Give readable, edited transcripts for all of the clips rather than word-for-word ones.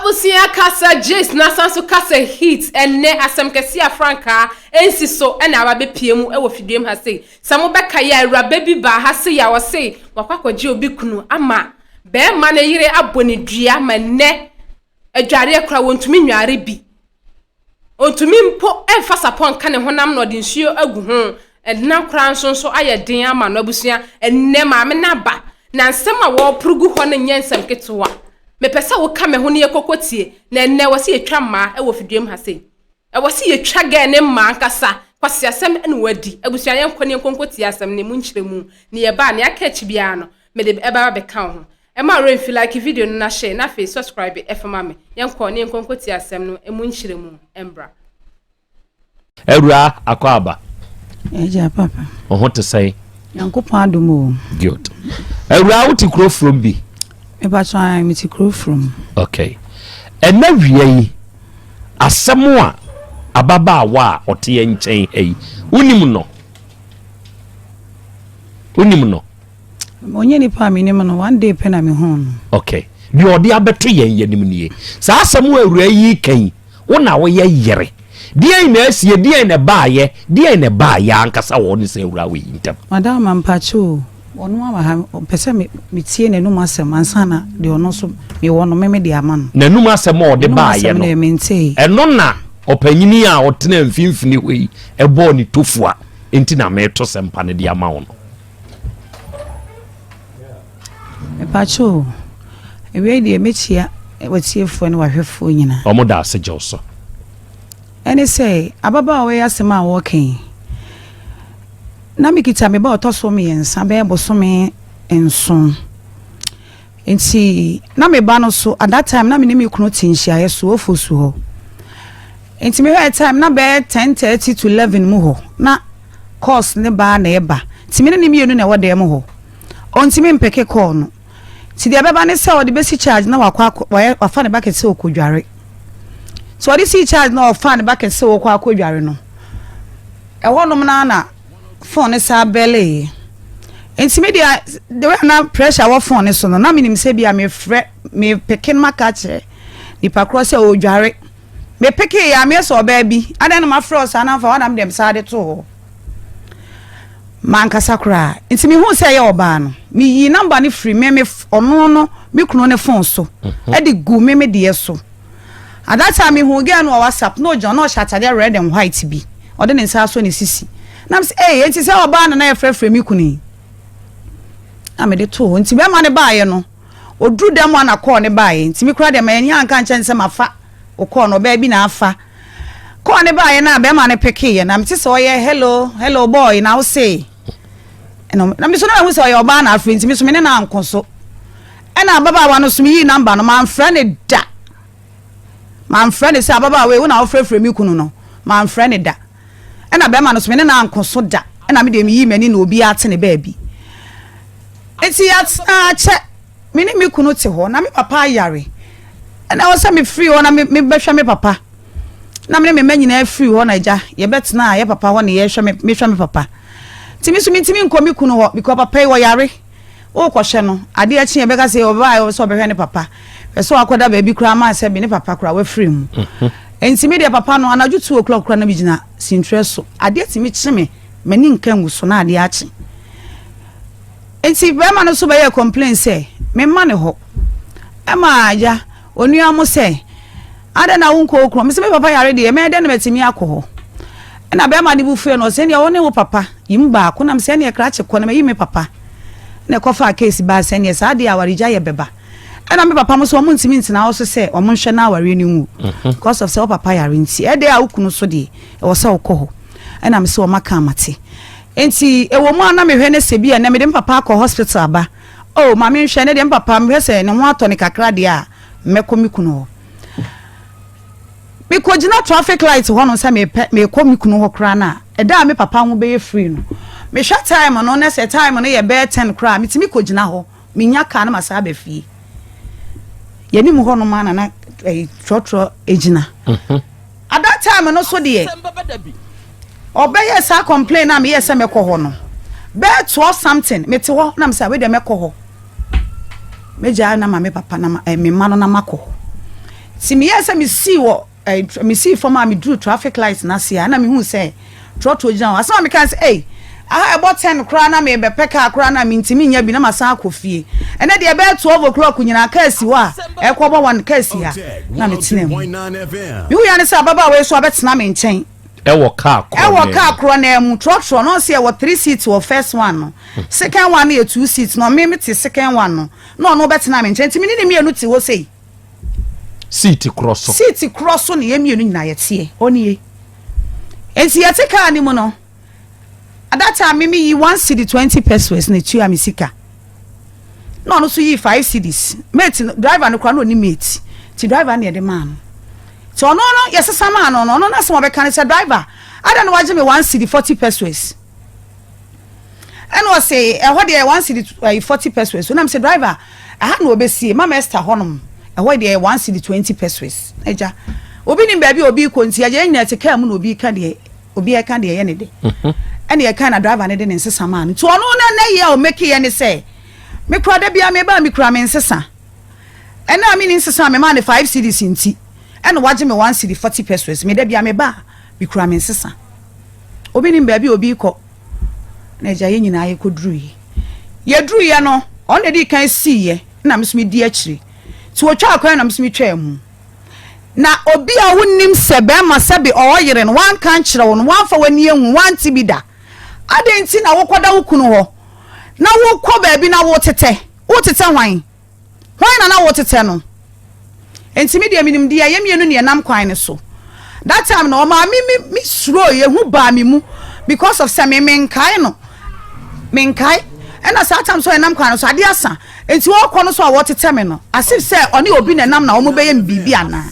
Abusia kasa Jace na sanso kasa hit enne asem kesia franka ensi so ena ababe piemu e wo fidiem ha sei samo beka ya awrabe bi ba ha sei ya wo sei wakwakwaje obi kunu ama be ma na yire aboni dua ma ne adware akra wontumi nware bi ontumi mpo emfa sapon kane honam no de nsuo agu ho edna kra nso aye den ama no abusia enne ma me na ba na nsem a wo prugu ho na nyensem ketewa me pesa wo ka me ho ne yekokotie na enne wo se yetwa ma e wo fidiem ha sei e wo se yetwa ga ne ma nkasa kwase asem ene wadi abusua yen kwone konkotie asem ne mu nkyeremu ne ye ba ne aka chi bia no me de e ba be ka ho e ma re feel like video no na share na fe subscribe FM ame yen kwone konkotie asem no e mu nkyeremu embra Ewura akwaba eja papa ho te say yankopon adomo good Ewura wuti kro from bi e ba try me ti kro from okay ena wiei asemu a ababa wa ote nchen ei unim no onye ni pa mi ni no one day pe na me ho okay bi odi abeto yen yanim nie sa asemu awura yi kan wo na wo ye yere die na asie die na baaye die na baaya ankasa wo ni se awura we yintem madam ampacho onu ama ha pese me tie na num asem ansana de ono so me wono me de ama no na num asem o de baaye no eno na opanyini a otena mfimfini hoi ebo ni tofua enti na me to sempa ne de ama wo no ampacho ewe de mechia watiefo ne wahwefo nyina omo da ase joso ene say ababa we asem a wo kan na mikita me ba otoso me yensa be bosome enson enti na me ba no so at that time na me nemi kunu tinhia ye so ofosu ho enti me right time na be 10:30 to 11 mu ho na course ne ba na eba ti me ne mienu na wode mu ho onti me mpeke call no ti de beba ne se o de besi charge na wafa ne bucket se okodware so o de si charge na wafa ne bucket se okodware no e wonom na phone sa belly enti media the way na pressure wo phone so no na minim se bia me pekin makache ni pakro se odware me peke ya me so ba bi adan no ma fro sa na fa wadam dem sa de to man kasakra enti me hu se ye oba no me yi number ni free me ono no me kunu ne phone so e de gu me de so at that time me hu ge no WhatsApp no John no shatade red and white bi ode ne sa so ne sisi na me say enti se oba na frefre mi kuni amede to enti be ma ne baaye no odru dem na call ne baaye enti mi kura dem anya anka nche nse mafa o call no ba bi na afa call ne baaye na be ma ne peke ye na me say oye hello boy na wo say na me so na wo say oye oba na afre enti mi so me ne na ankoso na baba wa no so mi yi number no man friend da man friend say baba we wo na wo frefre mi kunu no man friend da na be ma no so me na ankoso da na me de mi yi mani na obi ate ne ba bi enti ya che me ni mi kunu te ho na me papa yare na wo se me free ho na me behwe me papa na me manyina free ho na ja ye betena ye papa ho na ye hwe me hwe me papa timi so mi nkomi kunu ho because papa yi wo yare wo kwhye no ade a chi ye be ka se oba wo so behwe ne papa so akoda ba bi kura ma se bi ne papa kura we free mu enti me de papa no anaju 2 o'clock kura na bi gina sintreso ade timi chime mani nkan guso na ade achi enti be ma no so be ye complain say me ma ne ho e ma aja onua mo say ada na wonko okro me se me papa yare de me de na metimi akọ na be ma ne bu fue no se ne wo ne wo papa yim ba ko na me se ne kra che ko na me yi me papa na kofa case ba se ne sa de awarija ye beba na me papa mo so mo ntimi ntina wo so se o mo hwe na aware ni wu because of se o papa yare nti e de a ukunu so de e wo se wo ko na me se o maka amate enti e wo mo na me hwe ne se bia na me de papa akọ hospital aba oh ma me hwe ne de papa me hwe se ne ho ato ne kakra de a me ko mi kunu me ko gina traffic light ho no se me ko mi kunu ho kra na e da me papa ho be free no me hwa time no na se time no ye be 10 kra me ti mi ko gina ho me nya ka na masa ba fie yani mu ho no ma na trotro ejina at that time no so de obeye sa complain na me yes me ko ho no be to something me te ho na me say we de me ko ho me ja na ma me papa na me ma no na mako si me yes me see wo me see for ma me drew traffic lights na sia na me hu say trotro gyan asa me kan say hey I bought 10 kra na me be peka kra na me ntimi nya bi na masa akofie ene de be 12 o'clock nyina ka si wa e ko bo one ka si ha na me tinem you ya ne say baba we so abetena me nchen e wo car kra na mu trotro no say e wo 3 seats wo first one no second one e 2 seats no me te second one no betena me nchen ntimi ni me anu ti wo say seat cross ne ye mienu nyina ye tie oni ye enti ye te car ni mu no at that time me yi 1 cedi 20 pesos na tu amisika no so yi 5 cedis mate driver no kwa no ni mate ti driver na ye de man so no yes sama no na so be kan say driver I don't know why me 1 cedi 40 pesos and was say e ho de 1 cedi 40 pesos when am say driver I had no obesie mama Esther honom e ho de 1 cedi 20 pesos eja obi ni baabi obi konti aje nya te ka mu no obi ka de obi e ka de ye ne de and ye kind of driver ne de nsesa man to ono na ye o make ye ne say me kura da bia me ba me kura me nsesa and na me nsesa me man 5 cedis nti and waje me 1 cedi 40 pesos me da bia me ba me kura me nsesa obi ni baabi obi ko na ja ye nyina ye kodru ye dru ye no on de kan si ye na me so me di akiri to otwa akwan na me so me twa mu na obi a wonnim sebe ma sebe oyere no wan kan kire won wan fa wani ehu wan ti bida adenti na wokoda wukunu ho na wokọ baabi na wotete hwan na wotete no enti me de minim de ya mienu ne nam kwan ne so that time no ma me suro ye hu ba me mu because of some menkai no menkai and as time so nam kwan so ade asa enti wokọ no so a wotete me no asif say oni obi na nam na omo beye mbibi ana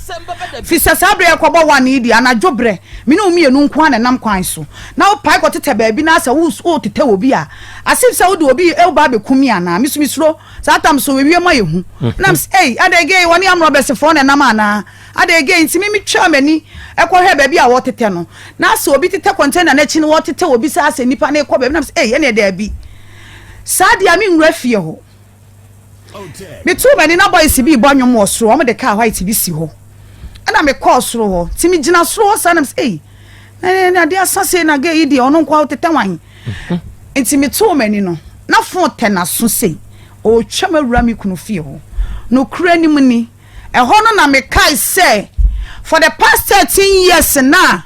fisa sabre yakobo wan idi ana jobre me no mienu nko na nam kwan so na o pai ko tete baabi na asa wo tete obi a asif say wo de obi e ba be kumi ana misuro satam so we ma yehu nam hey adege woni amro besefo na nam ana adege ntimi mi twa mani e ko he baabi a wo tete no na asa obi tete container na chi no wo tete obi sa asa nipa na e ko baabi nam hey ene da bi sadia mi nwra fie ho me tu mani na boys bi bo anwom wo soro o de car white bi si ho ana me call soro ho ti mi gina soro sa na say na de asase na ga yi de ono kwa tete wan enti me tu mani no na fon tena so sei o twama wura mi kunu fie ho no kura ni mu ni e ho no na me kai say for the past 13 years na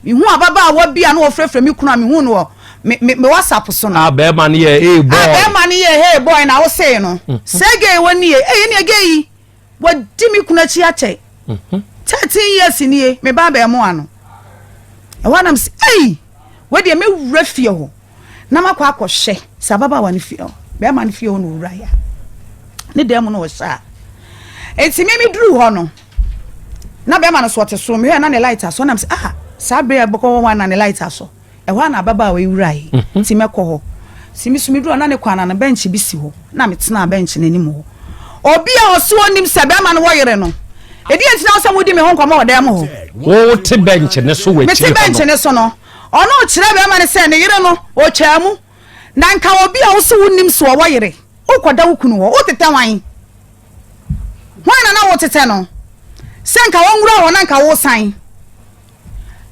mi hu ababa wa bia na wo frefre mi kunu mi hu no me WhatsApp so no be man ye hey boy hey boy na wo say no sege woni ye ne gei wo di mi kuna chi ache 13 years ni me ba mo ano e wanam say hey we de me wura fie ho na makwa akohwe sababa wa ne fie ho be man fie ho no wura ya ne dem no wo sha enti me duru ho no na be man so te so me na ne light aso na say sabre boko wa na ne light aso e wa na baba we wurai ti mekọ ho si mi sumi duro na ne kwana na bench bi si ho na metena bench n'anim ho obi a oso onim sebe ma no woyere no edi entina wo samudi me ho nkoma odam ho wo te bench ne so we ti bench ne so no ono kire be ma ne se ne yere no o twamu na nka obi a oso onim so woyere ukoda wukunu ho o tete wan na wo tete no se nka wo nwura ho na nka wo san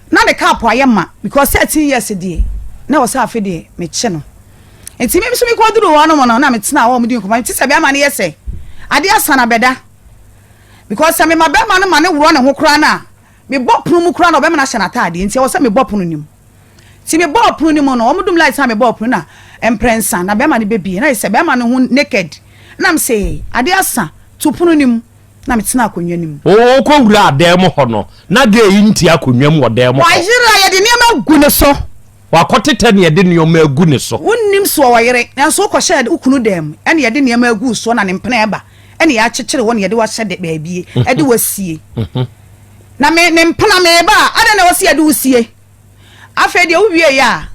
na the cap ayema because 13 years die na wo sa afede me che no enti me so me ko duru wo no mo na me tena wo mo di nkoma ti se be ama ne yese ade asana beda because me ma be ma no ma ne wuro ne ho kra na me bopunu mu kra na be ma na hye na taade enti wo se me bopunu nim ti me bopunu nim no wo mo dum light ha me bopunu na emprensa na be ma ne bebie na se be ma ne ho naked na me say ade asa tupunu nim na metena akonwa nim o ko wura adem ho no na ga yi nti akonwa mu odem ho wa yira ye de niam agu ne so wa kotete ne ye de niam agu ne so wonnim so wa yire na so ko hye ukunu dem ene ye de niam agu so na ne mpena eba ene ya kyekere won ye de wa hye de baabie e de wasie na me ne mpena me eba ade na wasie de wasie afa de wuwie ya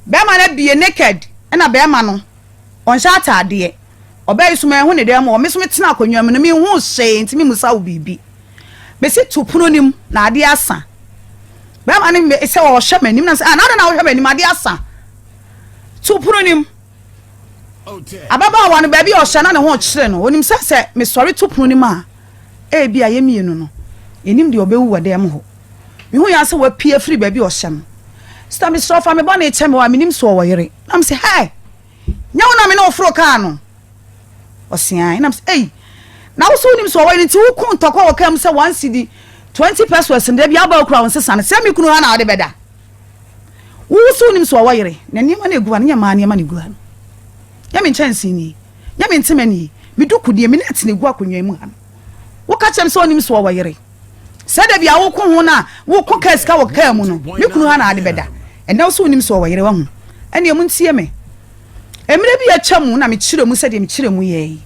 be ma na bie naked na be ma no on sha ataade obey so me hu ne dem o me so metena akonwa me no me hu hye ntimi musa wo bibi be se tupuno nim na ade asa be ma ne me se wo hye manim na na wo hye manim ade asa tupuno nim ababa wa no ba bi o hye na ne ho kire no onim se me sorry tupuno nim a e bia ye mienu no enim de obewu wadem ho me hu ya se wa pie free ba bi o hyem sta me strofa me bone cheme wa menim so wo yere nam se hey nya wona me no ofro ka no osian nam se hey na wo so nim so wo yere ti wo kun tokwa wo kam se 1 cedi 20 pesos nda bia ba okura won se san se me kunu ha na wo de beda wo so nim so wo yere na niam na eguwa na ma niam na eguwa no ya me chance ni ya me ntime ni me dukudie me net na eguwa konwa mu ha wo ka chem so nim so wo yere se da bia wo ko ho na wo ko ka ska wo ka mu no me kunu ha na ade beda ena wo so nim so wo yere wa hu ene mu ntie me emre bi ya chamu na me chire mu se de me chire mu ye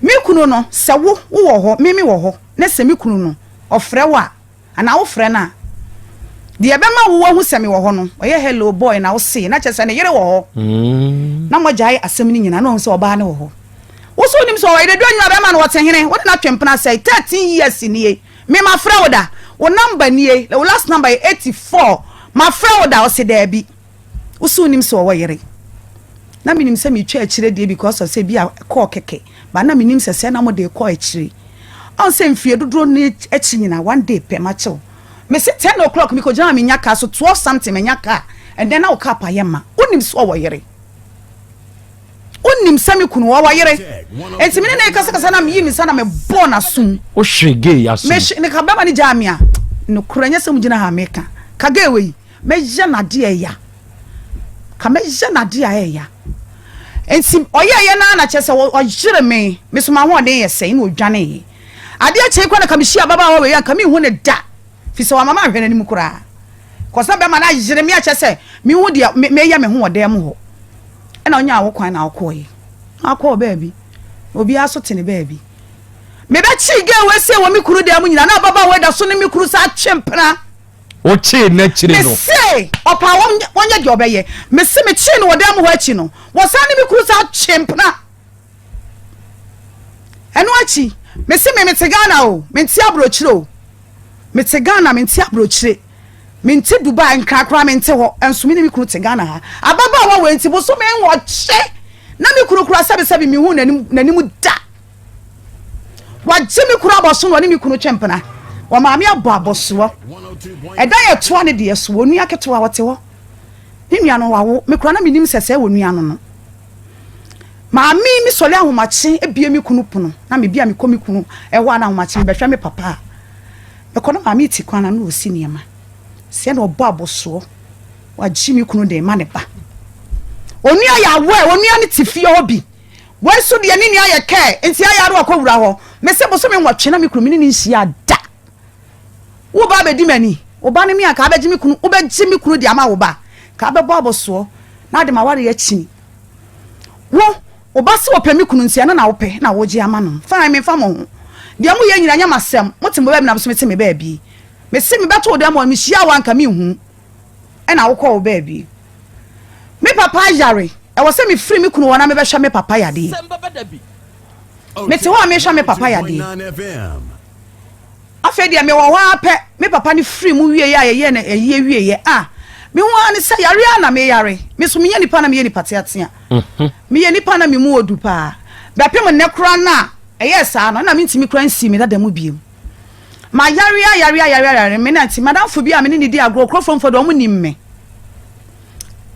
me kunu no se wo wo ho me wo ho na se me kunu no ofre wa ana wo fre na de ebe ma wo hu se me wo ho no oye hello boy na wo se na chese ne yere wo ho na mo jai asem ni nyina na wo se oba ne wo ho wo so nim so wo yere do nya be ma no wo te hene wo na twempena say 13 years ni e me ma fre wo da wo number ni e wo last number 84 ma fre wo da wo se da bi wo so nim so wo yere na minim se me twa akire de because of say bi a call keke ba na minim se na mo de call akire on se mfie dodro ni achi nyina one day pe ma chew me se 10 o'clock me ko jama me nyaka so 12 something me nyaka and then I ka pa yema onim so wo yere onim se me kunu wo yere enti me na kasa na me yi mi sana me born asum o hwege asum me ne ka ba ma ni jamia no kuranya se mu gina ha meka ka ga ewe me je na de ya ka me je na de ya enti oye na chese wo jire me so ma ho de yese na odwane ade a chekwa na kamishia baba wo we ya kami hu ne da fi so mama hwene ni mukura kosa be ma na jire me a chese me hu dia me ya me hu odem ho e na onya awokwan na akoye akọ baby obi aso tene baby me be chi ge we se wo me kuru dem nyina na baba we da so ne me kuru sa twempena o chi na chire no me se opa wonye de obeye me se me chi no odem ho achi no wo sa ne me kuru sa twempena eno achi me se me tegana o me nti abrochire me tegana me nti abrochire me nti Dubai nkrakra me nti ho enso me ne me kuru tegana ha ababa wo we nti bo so me wo che na me kuru kura sabe me hu nanim da wa jimi kura boso no ne me kuru twempena wa maame abo aboso eda ye to ne de yeso onu aketo a wote ho ne nua no wawo me kura na me nim sese wo nua no maame mi sole ahomache ebie me kunu pono na me bia me komi kunu ewa na ahomache be hwe me papa me kono maame ti kwana na osi niema se na obo aboso wa jimi kunu de ma ne ba onua ya we onua ne tifie obi we so de ni nia ye ke enti ayaro akowura ho me se boso me nwatwe na me kunu ni nhia da wo ba be di mani wo ba ne mi aka ba jimi kunu wo ba jimi kunu de ama wo ba ka ba bo aboso na de ma ware ya chini wo obase opemi kunu nsia na wo pe na wo ji ama no fa me fa mo de amu ye nyina nya masem motim ba bi na so mete me ba bi me se me beto de amu me hia wanka me hu e na wo ko wo ba bi me papa yare e wo se me free me kunu wona me be hwa me papa yade me te ho me hwa me papa yade afa dia me wo wa pe me papa ni free mu wie ya ye na ye wie ye me ho ani se yare na me yare me so me nya nipa na me ye nipa te atea me ye nipa na me mu odu pa ba pe mo ne kura na yes no na me ntimi kura nsi me da mu biem ma yare me na nti madam fo bi a me ni di agro krofon fo do mo nim me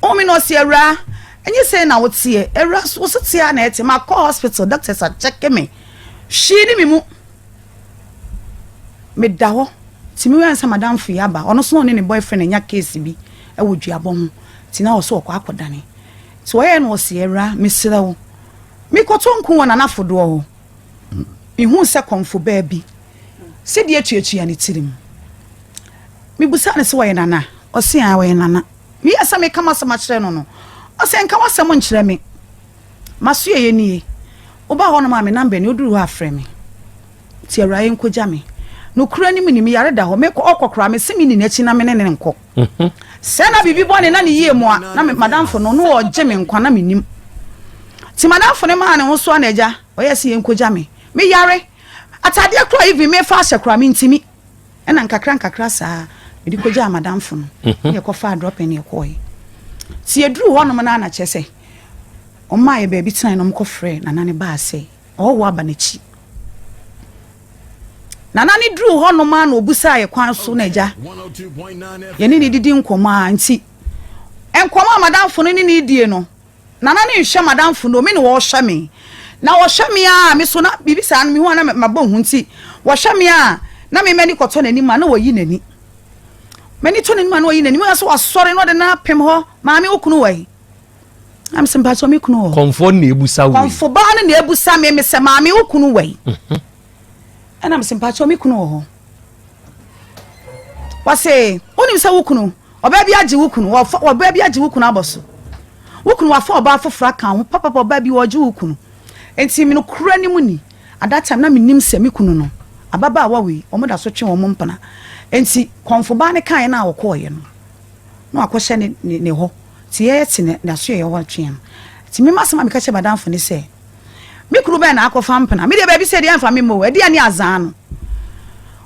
o me no se era enye say na wo tie era wo se tie na ete ma call hospital doctors are check me shi ni me mu me da ho ti me wan sa madam fo ya ba ono so ne boyfriend enya case bi e wo duabo ho ti na wo so kwa akodane so ye no se era me sira wo me kotonku wona na fodo ho ihu se konfo ba bi se die tuatua ne tirim me busa ne se wo ye nana o se a wo ye nana me asa me kama sama kire no o se nka wasam nkire me maso ye nie oba ho no ma me number ne oduru ha frɛ me ti awrae nkogya me no kura ni me yare da ho me ko okokora me simi ni nachi na me ne nko se na bibi bone na ne yie mo a na me madam fo no o gye me nkwa na me nim ti madam fo ne ma ne ho so na agya o yesi nkogya me yare atade akra even me fa hyekra me ntimi ena nkakra saa me di kogya madam fo no ye ko fa drop ne ko yi ti eduru ho no na na chese o ma ye baby tena no mko frɛ na nane ba se o wo aba na chi nana ni dru ho no ma na obusa ye kwan so na eja ye ni didi nkoma nti enkoma madamfo no ni die no nana ni hwe madamfo no me ne wo hwe me na wo hwe me a me so na bibisa no me ho na mabɔ hu nti wo hwe me a na me mani kɔtɔ nani ma na wo yi nani mani to nani ma na wo yi nani ma so asɔre no de na pem ho ma me okunu wai am simpa so me kunu ho konfo na ebusa wo konfo ba na ebusa me se ma me okunu wai ana am simpa so me kunu ho wase onim sa wo kunu oba bi age wo kunu oba bi age wo kunu aboso wo kunu wa fa oba fofra kan ho papa oba bi wo age wo kunu enti me no kura ni mu ni at that time na me nim se me kunu no ababa awawe omoda so twe won mpana enti konfo ba ne kan na akoye no no akohye ne ho ti ye ti na so ye ho twe ti me masema me ka che badamfo ne se me Krobea na akofa mpana me de ba bi se de amfa me mo e de ani azan no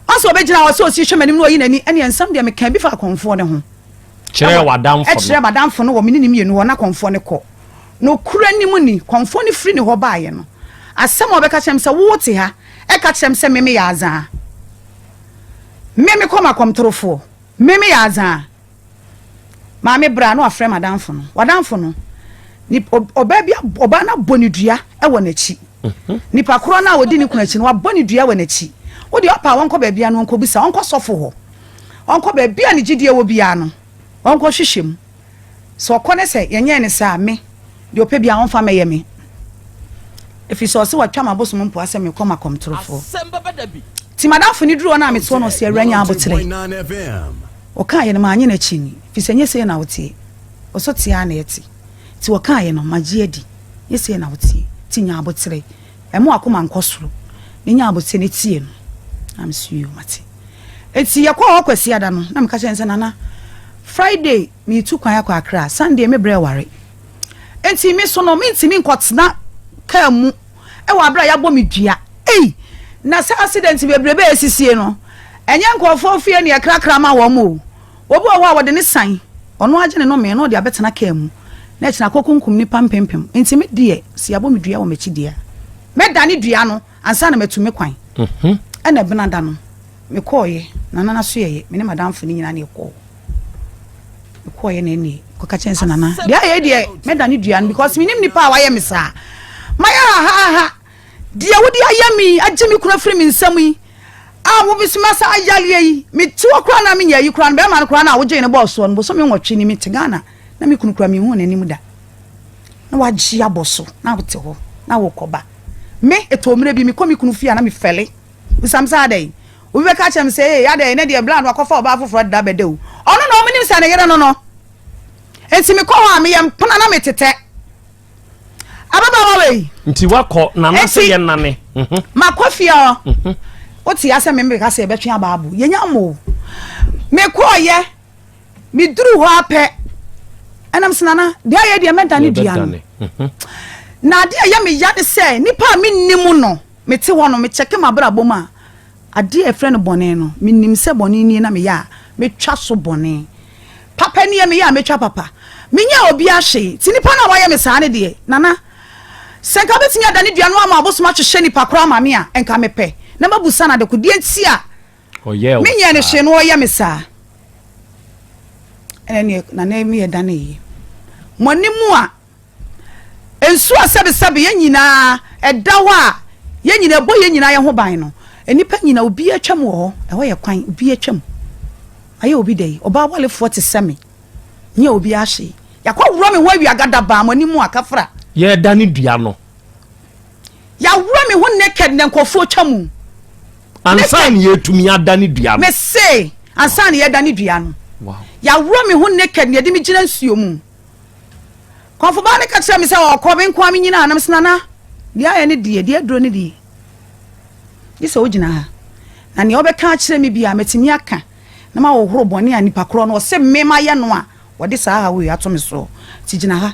oso obegina wo so si hwe manim no yi nani ene ensam de me kan bi fa konfo ne ho kire wadamfo e kire badamfo no wo me ni mienu ho na konfo ne ko no kura ni mu ni konfo ne free ne ho baaye no asem obeka chem se wo te ha e ka chem se meme ya azan meme koma komtrofo meme ya azan ma me bra no afre madamfo no wadamfo no ni oba bia oba na bonidua e wo na chi nipa kro na wodi ni kuna chi no wa bonidua wo na chi wodi opa wonko ba bia no wonko bisa wonko sofo ho wonko ba bia ni gidie wo bia no wonko hwehwem so kone se yenye ne sa me de opa bia wonfa me ye me if you saw so what chama boso mpo asem me koma komtrofo ti madamfo ni duro na me to no se awranya abotre o ka ye no ma anye na chi ni fi senye se na wotie o so tia na yeti ti o ka ye no magie di ye se na wotie ti nya abotre e mo akoma nkosoro ni nya abotre ne tie no am suyo mate eti ye kwa okwasi ada no na me ka chense nana Friday me tu kwan akwa Accra Sunday me bre ware enti me so no me ntimi nkotena kamu e wa bra ya bɔ me dua na sa accident bebrebe esisie no enye nkofo fie ne krakra ma wo mo obi wo a wo de ne san ono agene no me no de abetena kamu na kina kokunkum ni pampempem enti me die si abɔ me dua wo mechi dia me dane dua no ansa na metu me kwan ena benada no me koye na nana so ye me ne madamfo ni nyina na ekɔ me koye na ni ko ka chense nana dia ye die me dane dua no because me nim nipa wa ye me sa maya ha dia wodi ayami agimi kuna free mi nsam yi a wo bisima sa ayale yi mi ti okura na mi nya yi kura na be ma kura na wo je ne boss no bo so mi nwotwe ni mi tegana na mi kunu kura mi hu na nim da na wa ji aboso na wo te ho na wo koba me etomre bi mi komi kunu fia na mi fele bisam sa dai wo be ka chem say ya dai na de bland wa kofa oba foforo da be de o ono na o mi nim sa na yere no no enti mi ko ha mi yem pona na mi tete ababa wawe nti wakɔ nana se ye nane makofia o ti ase me ka se betwe ababu yenya mo me ko ye mi duru ho apɛ enam sinana dia ye dia menta ni dua no na dia ye me ya de se nipa mi nim no me te ho no me cheke mabra boma ade e frɛ no bone no me nim se bone ni na me ya me twa so bone papa ni ye me ya me twa papa me nya obi ahye ti nipa na wa ye me sa ne de nana senka betinya dane dua no ama abosoma hwehwe nipa kora ma me a enka mepe na mabusa na de kodie ntia oye o menye ne hwe no oye me sa ene na na me dane yi monimu a ensu asebe ye nyina eda ho a ye nyina bo ye nyina ye ho ban no enipa nyina obi atwam wo ho ho ye kwan obi atwam aye obi dai oba wale 47 nye obi ahye yakwa wuro me ho awiagada ba monimu akafra ye dane dua no ya wura me ho naked na nkofo twamu ansan ye tumi adane dua no me say ansan ye dane dua no wow ya wura me ho naked na de me gina nsuo mu konfo ba ne ka kira me say okọ me nko am nyina anam senana dia ye ne die duro ne die yesa ogina ha na ne obeka kira me bia metimi aka na ma wo horo bone ani pakro no se me ma ye no a wode saa ha we ato me so ti gina ha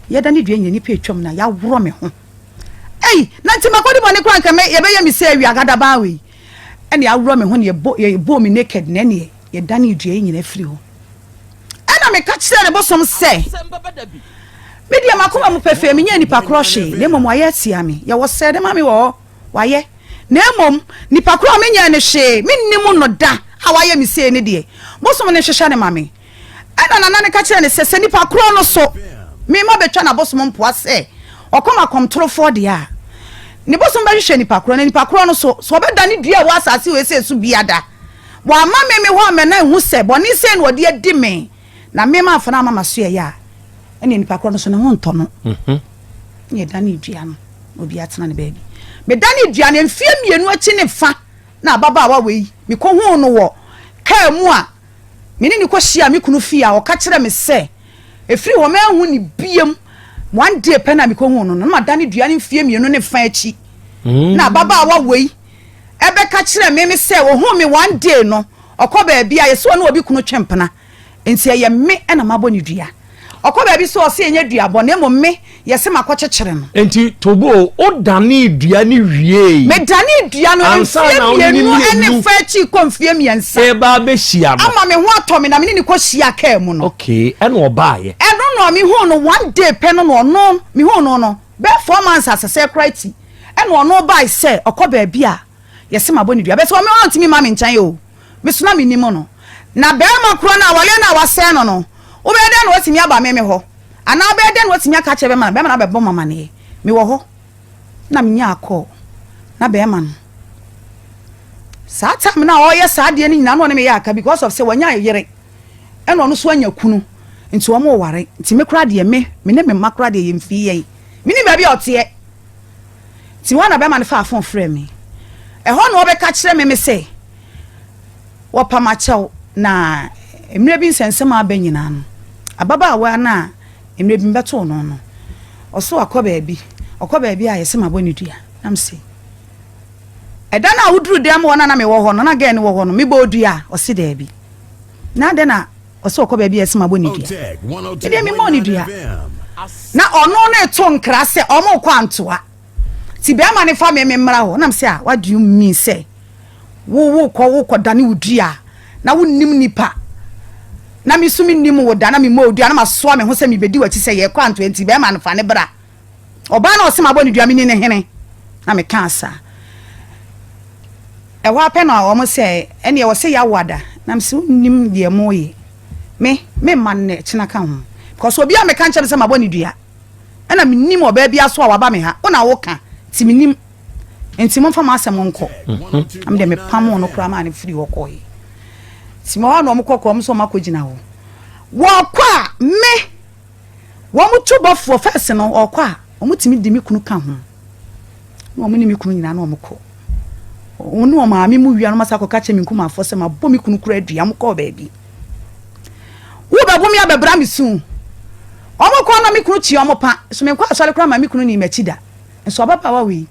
ye dane dua nyani pe twam na ya wura me ho na nti makodi bone kwa nka me ye be ye mi say awiagada ba we ene ya wura me ho ne ye bo me naked na ne ye dane dua nyina firi ho ena me ka kire ne bosom se media makoma mu pefe me nya nipa krohye ne mom waye tia me ye wo se de ma me wo waye na emom nipa kro amenya ne hwe me nnim no da awaye me se ne de bosom ne hwehwe ne mame ana nana ne ka kire ne se nipa kro no so me ma betwa na bosom mpoa se okoma kontrofo de a ne bosom ba hwehwe nipa kro no so obeda ne dua wa asase we se su biada bo ama me ho amena hu se bo ni se no de adi me na me ma afana mama so ya ene nipa kro no so ne ho nto no ye dani dua no obi atena ne baby me dani dua ne mfie mienu achi ne fa na baba wa we me ko hu no wo ka mu a me ni ko hia me kunu fie a o ka kire me se efiri wo ma hu ni biem one day pe na me ko hu no na dani dua ne mfie mienu ne fa achi na baba wa we ebe ka kire me se wo hu me one day no okoba bia ye so na obi kunu twempena enti ye me na mabo ni dua okoba bi so se enya dua bo na mo me ye se makokyekere no enti tobo o dani dua ni wie me dani dua no mfie mienu ene fa chi ko mfie miensa e ba be hia no ama me ho ato me na me ni ko hia ka mu no okay ene obaye eno no me hu no one day pe no no me hu no be 4 months asese crity ene ono bai se okoba bia ye se mabo ni dua be so me want me ma me nchan yo me so na me nimo no na be ma kro na wale na wase no wo be den watimi aba me ho ana be den watimi aka chebe ma be ma na be bo mama ne me wo ho na me nya akọ na be ma no sa time na o ye sa de ni nyina no me ya aka because of say wanya yere eno no so anya kunu nti wo mo ware nti me kra de me ne me makra de ye mfi ye me ni ba bi ote ti wana be ma ne fa afon frɛ me ho no be ka kire me say wo pa ma chew na emre bi nsensem abanyina no ababa awa na emre bi mbeto no no oso akoba bi a yesema boni dua nam se eda na wuduru dem wona na me wo ho no na ga ni wo ho no me bo dua osi da bi na de na oso akoba bi yesema boni dua ede me mo ni dua na ono na eto nkra se omo kwantoa ti be ma ne fa me mmra ho nam se a what do you mean say wo ko dani wudua na wonnim nipa na mi sumi nim wo da na mi modua na maso me ho se mi bedi wati se ye kwa 20 be ma no fa ne bra oba na osema boni dua mi ni ne hene na me kansa e wa pe na o mo se ene wo se ya wada na mi se nim de moye me man ne china ka ho because obi a me kan che se ma boni dua na mi nim oba bia so a waba me ha ona wo ka ti mi nim enti mo fa ma asem nko am de me pam no kura ma ne free wo koyi ti mo no mo kokko mo so makogina wo kwa me wo mo tubofo first no okwa o mo timi di mi kunu ka ho no mo ni mi kunu nyina no mo ko onu o ma mi mu wia no masako ka che mi nkuma afo se ma bo mi kunu kura adua mo ko baabi wo ba bo mi abebra mi sun o mo ko na mi kunu chi o mo pa so me kwa asole kura ma mi kunu ni machida nso baba wa wi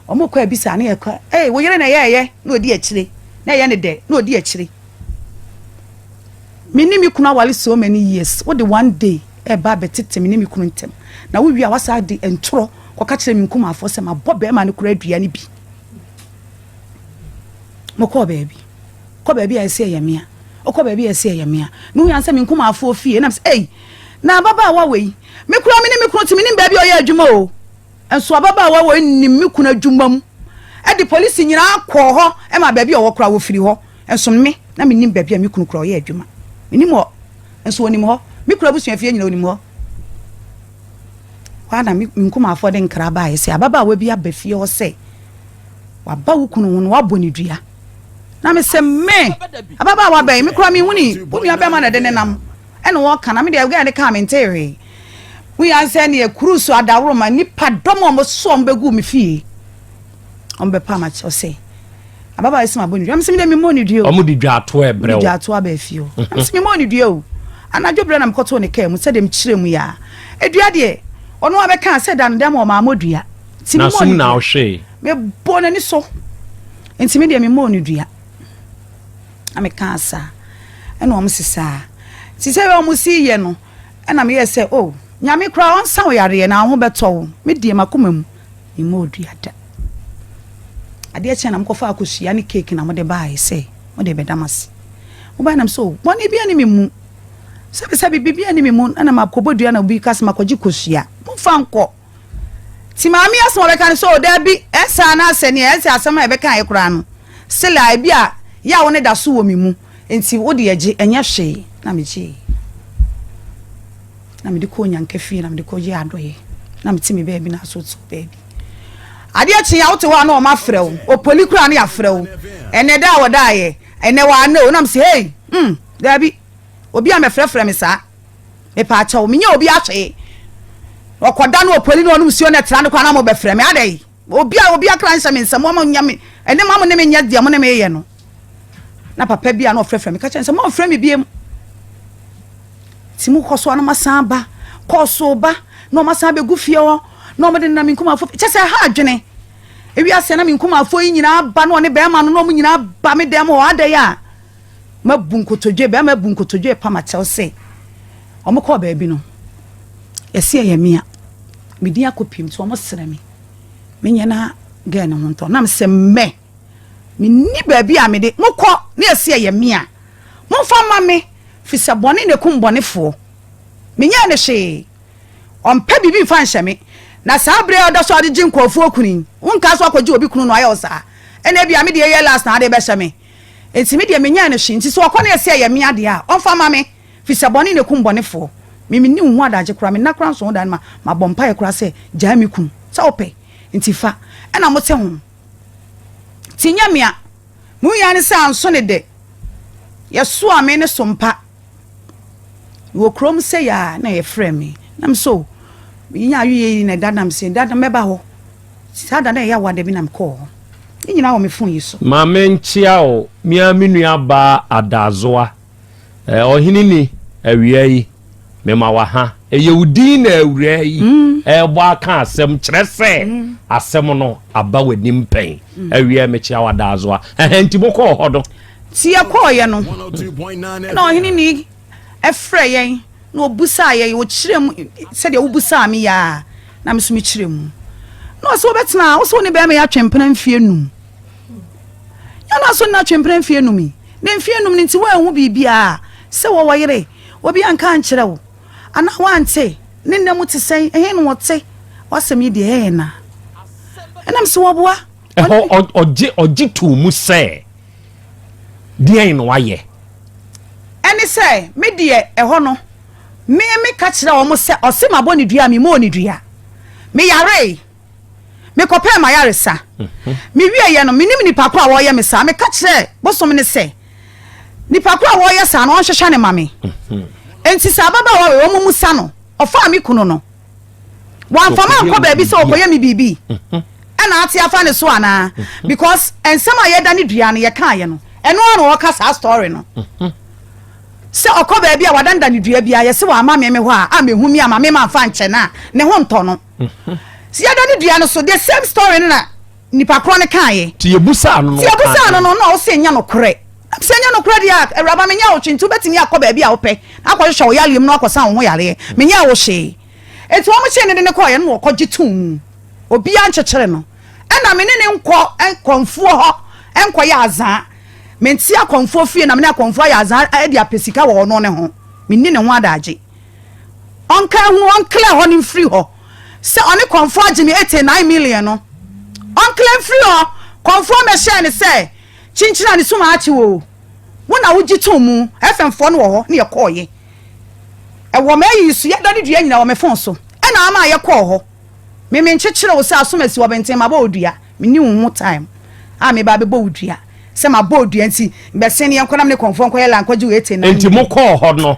o mo ko abisa na ye kwa wo yere na ye na odi akire na ye ne de na odi akire mini mi kuna wali so many years what the one day e ba betete mini mi kunu ntem na wo wi a wasa de entro ko ka kire mi nkuma afo se ma bobe ma ne kura adua ne bi mo ko baabi a se yamia o ko baabi a se yamia no yan se mi nkuma afo fie na say na baba wa we me kura mini mi kunu timi ni baabi o ye adwuma o enso baba wa we ni mi kunu adwuma mu e di police nyina akọ ho e ma baabi o wo kura wo firi ho enso me na mi nim baabi a mi kunu kura o ye adwuma minimo enso woni mo mi kura busu afie nyina woni mo wana mi nkuma afọ de nkra ba ye se ababa wa bi abafie ho se wa ba wo kunu wo wa boni dua na me se me ababa wa ba mi kura mi huni umi abema na de ne nam ene wo kana me de ga ne ka me ntere we answer ne cruise adawro ma nipa domo mo so mbegu mi fie ombe pa ma cho se ababa esi ma boni dua mse mi de mi moni dua omo di dwa to ebre o dwa to abafie o mse mi moni dua o anadwo bre na mkoto ne ka mu se dem kire mu ya edua de ono abeka se dan dem o ma modua ti mi moni na o hwe me bona ni so enti mi de mi moni dua ameka asa ene o msisa ti se we o musi ye no ena me ye se o nyame kra on sa wo yare na ho beto me die makoma mu ni modua da ade eche na mkofa akosia ne cake na mo de bae se mo de bedamas mo ba nam so boni bia ni memu sabi bibia ni memu ana makobodua na obi kas makoji kosia mo fa nko ti maami asem be kan so da bi esa na asene esa asem e be kan ekura no sila bi a ya wo ne da so wo mi mu enti wo de age enya hwe na me ji na me de ko nyanka fi na me de ko ye adoye na me ti me be bi na so to be bi ade achi ya wo te wa na o ma frɛ wo o polikura na ya frɛ wo ene da wo da ye ene wa na o na me say hey da bi obi a me frɛ me sa me pa cha wo me nya obi ahwe okoda no opoli no no msio na tra no kwa na mo be frɛ me adai obi a kran sha me nsam mo nya me ene ma mo ne me nya dia mo ne me ye no na papa bia na ofrɛ me ka cha nsam mo frɛ me biem ti mu koso na masamba koso ba no masamba gu fie wo no mo de na me nkuma afo cha se ha adwene ewi ase na me nkuma afo yi nyina ba no ne be ma no mo nyina ba me dem ho adai a mabu nkotodwe be mabu nkotodwe pa ma cha se omo ko ba bi no ese ye mia me dia kopim so omo sere me nya na ga ne ho nto na me se me ni ba bi a me de mo ko na ese ye mia mo fa ma me fi se bone ne kum bone fo me nya ne hwe ompa bibi fa nhye me na sa bre odo so ade jinkofo okunin wonka so akwaji obi kunu no aye osa ene bia me de ye last na ade be hye me enti me de me nya ne hwe nti so okọ na ese ye mia de a omfa ma me fi se bone ne kum bone fo mimi ni hu adaje kura me nakra so dan ma bompa ye kura se ja mi kun sa ope nti fa ena mo te hu tinya mia mu ya ne sa anso ne de ye so ame ne sompa wo krom se ya na ye frɛ me nam so nya awie ne dadam se dadam meba ho sa dada ya wade bi nam ko ni nyina wo me fun yi so ma menchia o mia menua ba adazoa ohini ni awia yi mema wa ha eyewudi na awura yi ebo aka asem kyerɛ sɛ asem no aba w'anim pɛn awia mechia wadazoa enti bokɔ hodo ti akɔ ye no na ohini ni efrɛ yen na obusa ye wo kyerem sɛ de obusa me ya na me so me kyerem no so betena wo so ne be me ya twempena mfie num ya na so na twempena mfie num ne mfie num nti wa hu bibia sɛ wo yere obi anka ankyerɛ wo ana wante ne nnamu te sɛn ehe no wote wasɛm yi de ehe na enam so woboa oje tu mu sɛ die no waye ene sɛ me de ɛhɔ no me ka kyerɛ wo mo sɛ ɔse mabɔ ne dua me mo ne dua me yare me kopɛ ma yare sa me wie ye no me nim nipa ko a wo ye me sa me ka kyerɛ bosom ne sɛ nipa ko a wo ye sa no hwehwɛ ne mame enti sa baba wo mu sa no ofa mi kunu no wan fama ko ba bi se okoye mi bibi ana ati afa ne so ana because ensem aye da ne dua ne ye kan ye no eno anu wo ka sa story no se okoba bi a wadanda ne dua bia ye se wa ama me ho a me hu mi ama me ma fa nche na ne ho nto no si ya da ne dua no so the same story na nipa kro ne kan ye ti yebusa no no o se nya no kore senya no kura dia eraba menya wo twintu betimi akọ bia wo pe akọ hwe wo yalem no akọ san wo yare menya wo hwe eti wo mo che ne ko ye no wo kọji tum obi a nkyekere no ena me ne nkọ enkonfuo ho enko ya azan menti akonfuo fie na me akonfuo ya azan e dia pesika wo no ne ho me ni ne ho adaje onka hu onkle ho ni free ho se oni konfuo age me 89 million no onkle free ho konfuo me share ne se chinchina ni suma achi wo wona wuji tomu FM fo no wo ne ye koye e wo me yi su ye dani dua nyina wo me fon so e na ama ye ko ho me nchechire wo sa asomasi wo benten ma ba odua me ni wo time a me ba be bo odua se ma bo odua nti be se ne yankonam ne konfo nko ye la nkwaji we ete na enti mo ko ho no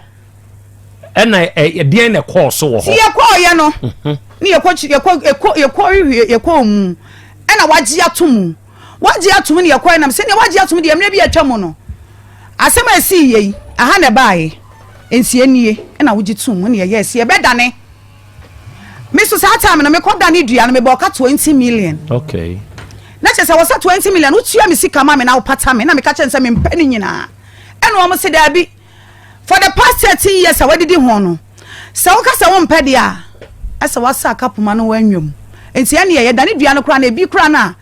e na e de na ko so wo ho ye ko ye no ni ye ko mu e na waji atomu waji atum ne yakwa nam se ne waji atum de emre bi atwa no asema asi yi aha ne baaye ensi anie na woji tum ne ye esi e bedane me so sa time no me ko dane dua no me bo ka 20 million okay na che se wo sa 20 million utua me sika ma me na wo pata me na me ka che se me mpani nyina eno wo se da bi for the past 13 years awadidi ho no se wo ka se wo mpade a asa wasa kapuma no wanwom enti ane ye dane dua no kra na bi kra na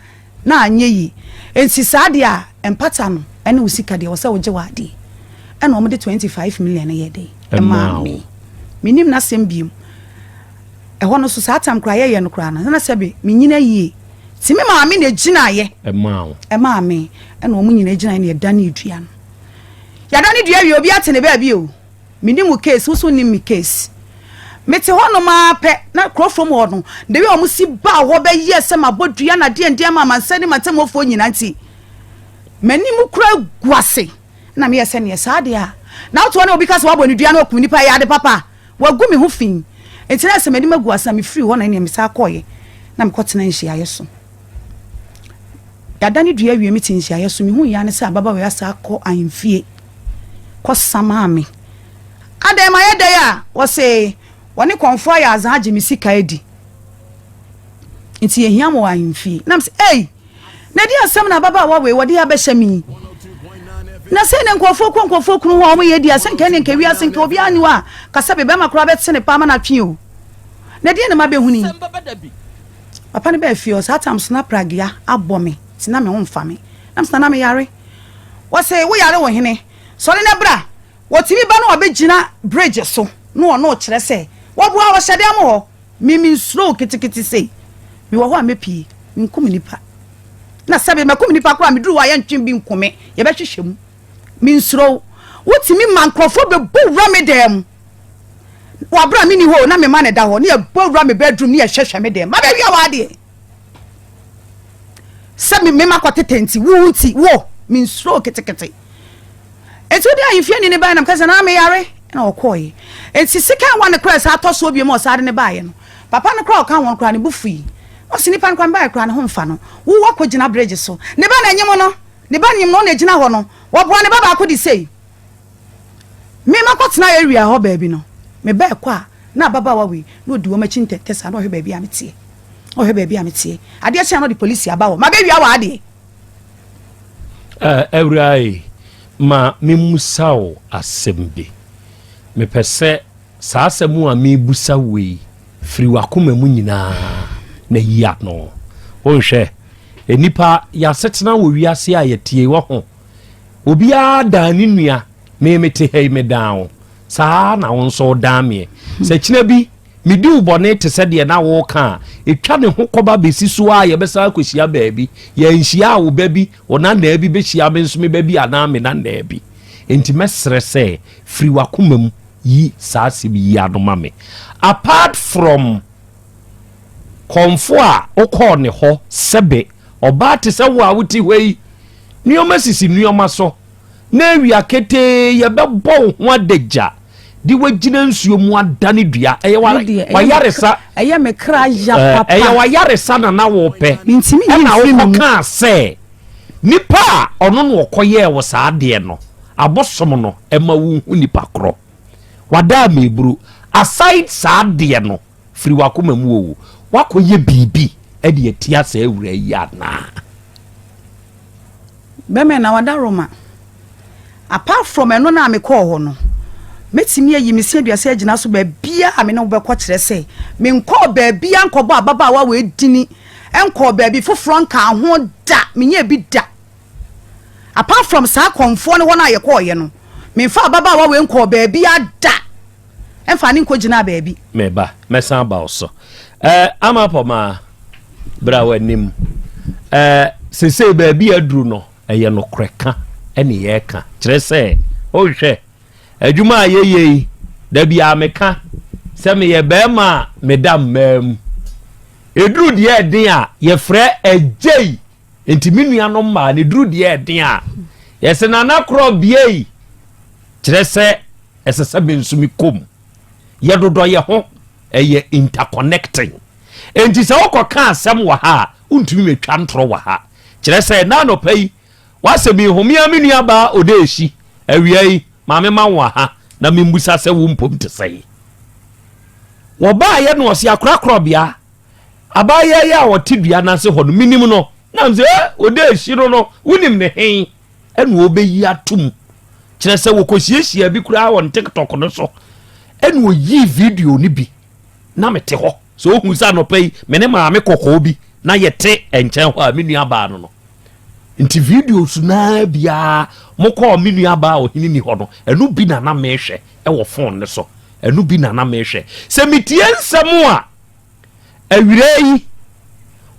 anye yi ensi saade a empata no ene usika de wo se wo je wade ene o de 25 million ye de e ma me minim na sem biem ho no so sa atam kra ye no kra na sebe me nyina yie ti me maame na gina ye e maame e na omu nyina gina na da na edua no ya da na edua wi obi ate ne ba bi o me ni mu case so ni mi case mete ho no ma pe na kro from ho no de wi omu si ba ho be ye se ma bodua na de ma mansani matemofo nyina nti mani mu kra guase na me yese ne sa de a na to na obi ka se wa bo ni dua na okum nipa ya de papa wa gu me ho fin entina se mani maguasa me free ho na ne me sa koye na me kotena nhia yeso ya dani dua wie me tinhia yeso me hu ya ne se ababa we asa ko anfie ko samame ade ma ye de ya wo se woni konfo ya azan age me sika edi nti ye hia mo anfie na me se na di asem na baba wa we wodi abehya mi na se ne nkofo kunu ho mo ye di asen kan ne nkawi asen ka obi aniwa kasa be ma kura betene pa ma na twi o na di na ma be huni papa ne be fio sa tam snapper ya abome tina me ho mfa me na msa na me yare wo se wo yare wo hene so ne bra wo timi ba no obegina bridge so no no kire se wo bua wo hyade am ho mi slow kitikiti sei mi wo ho amepi nkum nipa na sabe makum nipa kura me duru wa ya ntwem bi nkome ye be hwehwem mi slow wo timi mankrofo be bu wra me dem wa bra mi ni ho na me ma ne da ho ne ye bu wra me bedroom ne ye hwehwe me dem ma be wi wa de se me makotete wo nti wo min slow ketekete etu dia yefie ni ne ba na mkasa na me yare na okoye enti sika wa ne cross atoso obi mo sa de ne ba ye no papa ne cross kan won kra ne bufui o sini pan kwan ba kra ne ho mfa no wo wakogina bridge so ne ba na nyem no ne ba nyem no na gina ho no wo bo ne ba ba ko di sei me makotena area ho ba bi no me ba kwa na baba wa we no di wo machi ntete sa na ho ba bi ametie o he baby ametie ade acha no the police abawo ma be wi awa ade every ma memusawo asembe me pese sa asemu a me busa we firi wakoma mu nyina na yia no wonhwe enipa ya setena wo wiase a yetie wo ho obi a da ni nua me mete hei me down sa na won so da me se kina bi midi ubone te se de na wo ka etwa ne ho koba besi so a ye besa akosia baabi ye nhia wo baabi ona na abi be hia me nso me baabi ana me na na abi enti mesre se free wakoma mu yi sa se bi ya no mame apart from konfo a okọ ne ho sebe oba te se wo a wuti hwei nioma sisi nioma so na wi akete ye bebo ho adagya di wagina nsuo mu adane dua eye wa yaresa eye me kra ya papa eye wa yaresa na wo pe ntimi na wo ka se nipa ono no okoye wo saa de no abosom no ema wu hu nipa kro wada meburu aside saa de no firi wakoma mu owu wakoye bibi e de atia saa awura yi ana beme na wada roma apart from eno na me call ho no metimi ayi mesi aduase agina so ba bia ame no be ko kire se me nko ba bia nkobo ababa wa we dini enko ba bi foforo nka ho da menye bi da apart from sa konfo ne wona ye ko ye no me fa ababa wa we nko ba bia da emfa ni nko gina ba bi me ba mesan ba oso amapoma bra wanim sese ba bia aduru no eye no kreka ene ye ka kire se o hwe adwuma ayeye da bia meka se me ye be ma medam mam eduru de eden a ye frɛ agei enti minua no ma ne duru de eden a ye se nana krobea kire se esese bensumi kom ye dodo ye ho eye interconnecting enti se okoka asem wa ha untumi metwa ntro wa ha kire se na no pai wasemi homia minua ba odeshi awiai mame ma wa ha na membusa se wo mpom te sei wo ba ye no se akrakra abaya ya wotidua na se ho no minim no na nze odeshi no wonim ne hen enu obeyi atum kire se wo kosiesia bi kura won TikTok no so enu oyi video ni bi na mete ho so ohun sa no pai me ne maame kokko bi na yete enchen ho a menua ba no nti videos na bia mokọ menua ba ohini ni ho no enu bi na na mehwe e wo phone ne so enu bi na na mehwe se mitie nsem a awirei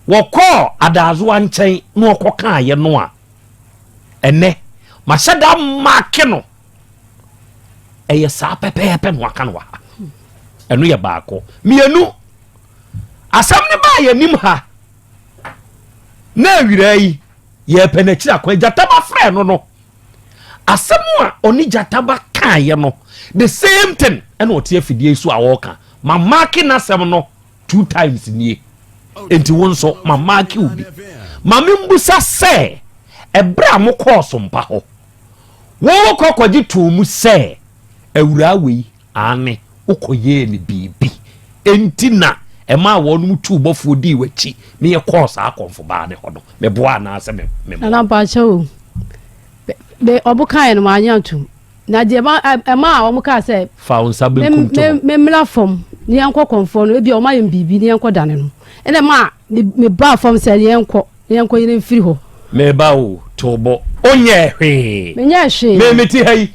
woko adazo anchen no okoka ye no a ene mashada make no eye sa pepepe no aka no ha eno ye baako mienu asam ne ba ye nim ha na awirei ye penachira kwa jataba frɛ no asam a oni jataba kan ye no the same thing eno ote afidie so a woka mamaki na asam no 2 times nie enti wonso mamaki ubi mamimbusa se ebra mo course mpa ho wo kokwaji tumu se awura wei ane ukoye ni bibi enti na ema wonu tu bofo di wachi me ye course akonfo ba ne ho no me boa na ase me na ba cho be obukan no manyantu na de ema wo muka se fa unsa be kunto me mla fom ni yanko konfo no ebi o ma yem bibi ni yanko dane no ene ma me ba fom se ni yanko yire mfiri ho me ba o tobo onye hwe me nya hwe me meti hai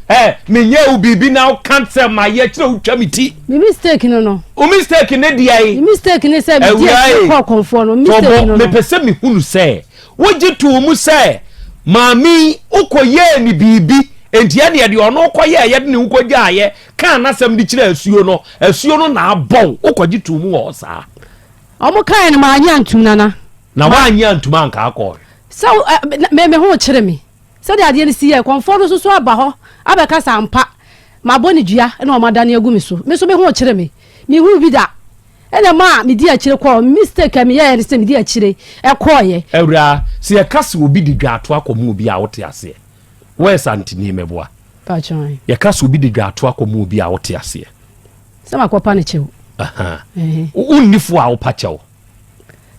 me nya u bibi na o cancel ma ye kire u twa meti me mistake no o mistake ne dia yi mistake ne se me dia ko konfo no mistake no me pese me hunu se wo jitu mu se mami ukoye ni bibi enti ya de ono koye ye de ne ukogya ye kan na sam di kire asuo no na abon ukojitu mu wo sa omo kan no ma anya ntum nana na wa anya ntum anka akọ so me ho kire me so de ade ne si ye konfo so aba ho abeka sampa ma boni dua na o madane agu me so me ho kire me hu bi da ene ma me di akire kwa mistake me ye ne se me di akire e koye ewra se ye kase obi di dwato akomu obi a wote ase we santini meboa pa chon ye kase obi di dwato akomu obi a wote ase se ma kwa ne chew unnifu a wo pa chew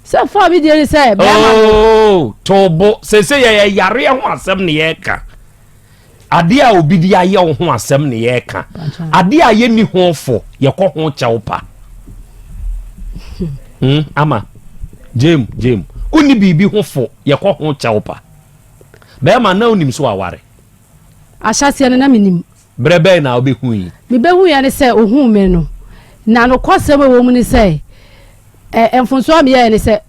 se fa bi di se be oh tobo se ye yare ho asem ne ye ka ade a obi di aye ho asem ne ye ka ade a ye ni ho fo ye ko ho chew pa ama jem uni bibi ho fo ye ko ho chew pa be ma na unim so aware ahyase ne na minim brebe na obehu yi me behu ya ne se ohun me no na no kwasem wo mu ni se enfonso am ye ne se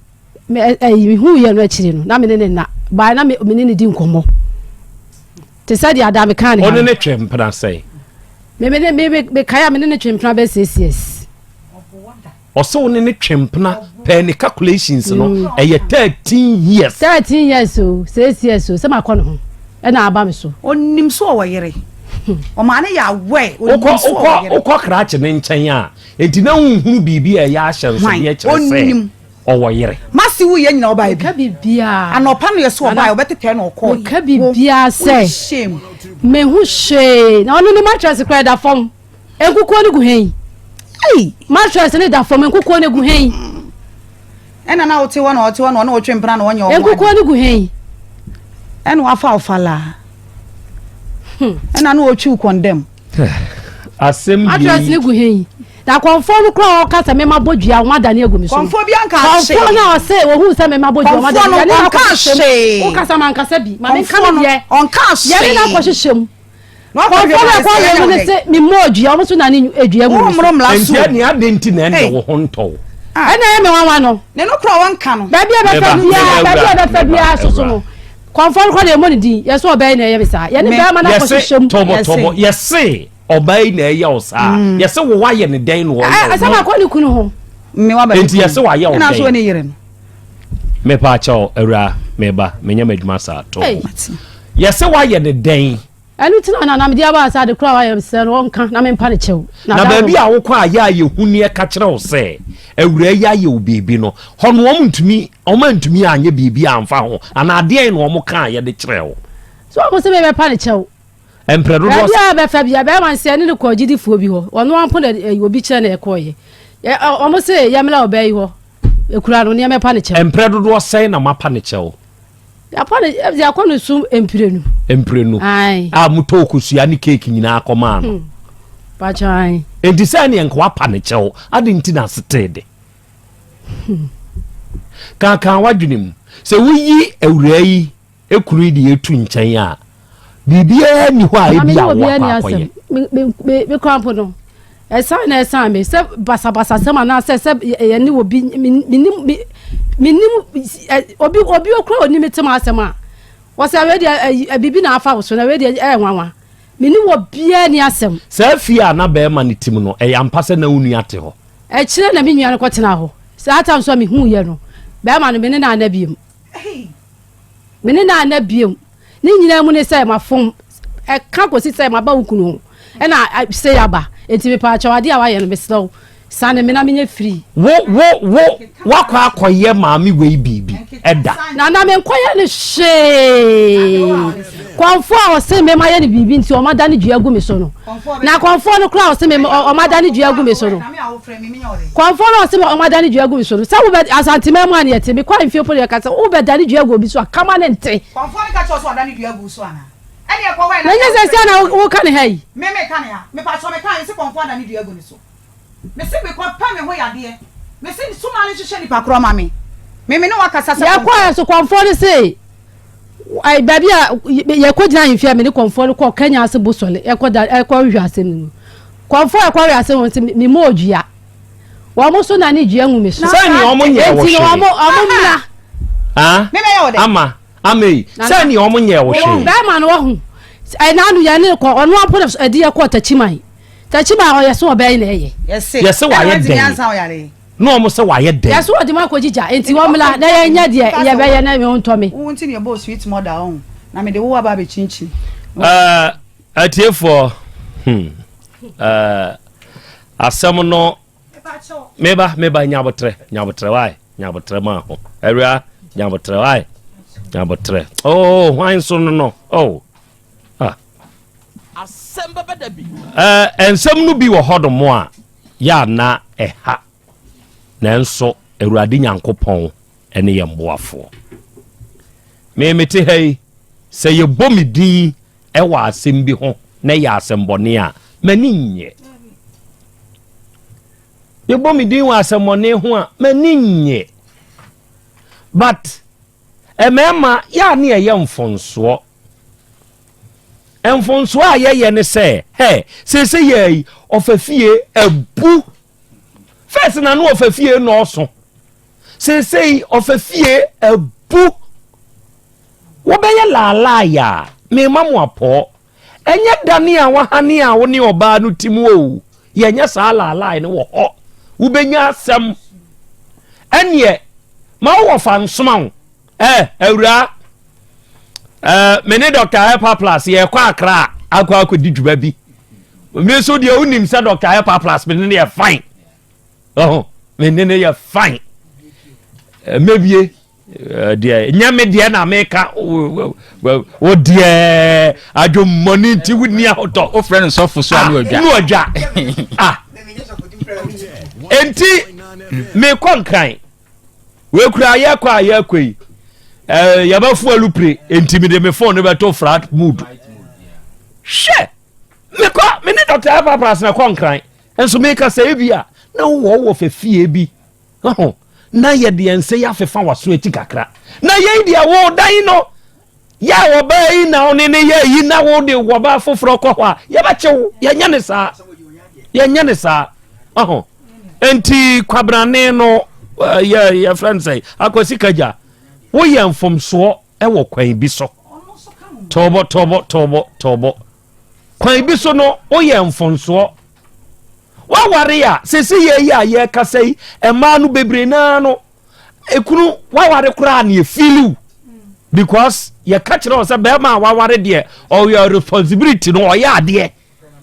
me hu ye no akiri no na me ne na ba na me ne di nkomo te sa di ada me kan ne ne twempna sei me kaya me ne twempna be CCS oso ne twempna pe ne calculations no eye 13 years so CCS so se ma kono ho e na aba me so onim so wo yere o ma ne ya we okọ krache ne nchen a enti na hunhuru bibi e ya ahye so ye kire se o wo yere masi wu ye nyina oba bi ka bibia anopa no ye so oba obetete na okọ ka bibia se shame me hu she na onu ni mattress kra da fom enkuko ni gu hen mattress ni da fom enkuko ni gu hen ena na ote wona na otwempra na wonye o enkuko ni gu hen ena wafa ofala ena na ochu condemn asem bi mattress ni gu hen na konform kra o kasa me mabodua o madane agu mi so konfo bi anka she konfo na o se wo hu se me mabodua o madane ya na ka she o kasa man kasa bi ma me kan ye on ka she ya na ko hyehyem no ko ko ne se mi modua o so na ni edua mu enti ani adenti na ende wo honto ana ye me wanwa no ne no kra wanka no ba bia be fa bia so no konform ko de mo ni di ye so obey na ye bisa ye ni ba ma na ko hyehyem tobo yes obai na eya osa yese wo waye ne den no asama ko ni kunu ho me wa ba enti yese waye o na so ne yire no me pa cha ewra me ba menya madwuma sa to yese waye ne den anu tina na me dia ba sa de kura waye se no nka na me mpa ne chew na ba bia wo kwa aya ye huni e ka kire wo se ewra ya ye obibi no ho no o mantumi anye bibi amfa ho ana ade no o ka ye de kire wo so mo se me mpa ne chew empredo do ya be fa bia be man se ne ko gidifuo bi ho ono ampo na obi kire na ekoye o mo se ya mela obai ho ekura no ne me pa ne chew empredo do se na mapa ne chew ya pa ne ya ko no sum emprenu ai muto kusua ni cake nyina akoma no pa chai enti se ne enko apa ne chew ade nti na setede kan wadwenem se wuyi ewura yi ekuru di etu nchen a bibia ni ho a ebia wo akwaye me krampo no esa me se basa se ma na se ye ni obi minim obi okra oni metem asema wo se we dia bibi na afa wo so na we dia nwanwa minim obi ani asem se fia na be ma ni tim no e yampa se na unu ate ho kire na me nua no kwotena ho se ata so me hu ye no be ma no me ne na anabiem me ne na anabiem ni nyina mu ne se mafom ka ko si se ma ba wukunu e na se yaba enti me pa chawade a wa ye no me slow sane me na me free wo wakwa akoye maami we bibi eda na me nkoye ne she konfo a se me ma ye ne bibi nti o ma da ne dua gu me so no na konfo no kra o se me o ma da ne dua gu me so no konfo no se me o ma da ne dua gu me so no sa wo be asante me ma ne yete me kwa mfie pole ka se wo be da ne dua gu bi so akama ne nte konfo no ka cho so da ne dua gu so ana ene e ko we na nya se na wo ka ne hai me ka ne ya me pa so me ka se konfo da ne dua gu ni so me se me ko pa me ho yade me se suma ne hwehwe ni pakro ma me ne wakasa se ya kwa so konfo ne se ai baby ya ko gina yin fia me ne konfo ko Kenya ase bosole e ko da e ko hwe ase ni konfo e ko hwe ase won se me mo odua wa mo so na ne dua nwu me so se ni omo nye wo hwe omo muna ah me yo de ama se ni omo nye wo hwe ba ma no hu ai na anu ya ne ko onu apo e de ko tachiman o yeso obey na eye yes wa ye den no mo se wa ye den yeso odi ma ko jija enti wo mla na ye nya de ye be ye na me onto me wo ntimi ye bo sweet mother on na me de wo ba be chinchi atiefo asem no meba nyabotre ma ho area nyabotre oh why so no oh asemba badabi ensem no bi wo hodomo a ya na eha nanso Awurade Nyankopɔn ene ye mboafo me mete hei se ye bomidin e wa asem bi ho na ya asembone a mani nye ye bomidin wa asembone ho a mani nye but emema ya ne ye mfonso enfonso a ye ne se se ye ofafie abu first na no ofafie no so se ofafie abu wo be ye lala ya me mamu apo enye dane a wahane a wo ne oba no timu o ye nya sa lala ne wo ho wo benya asem ene ma wo fa nsoma awura mene Dr. Hyper Plus ye kwa akra akwa didwuba bi me so de unim se Dr. Hyper Plus mene ye fine mene ne ye fine mebie de nyame de na meka o de adwo money ti wuni ahoto o friend so fo so anu adwa enti me konkran we kura ye kwa ye kwei yabafu alupre intimide me phone be to flat mood she me ne Dr. Hyper Plus na konkran enso me ka say bia na wo fefie bi na ye de ense ya fefa waso eti kakra na ye dia wo dan no ya wo ba yi na one ne ye yi na wo de wo ba foforo ko ho ye ba chew ye nya ne sa enti kwabrane no ye friend say akwasi kaja wo ye mfomso e wo kwan bi so tobo kwan bi so no wo ye mfomso wa ware ya sese ye ya ye kasai e ma no bebre na no ekunu wa ware kura na e feel because ye catch no say be ma wa ware de or your responsibility no ya de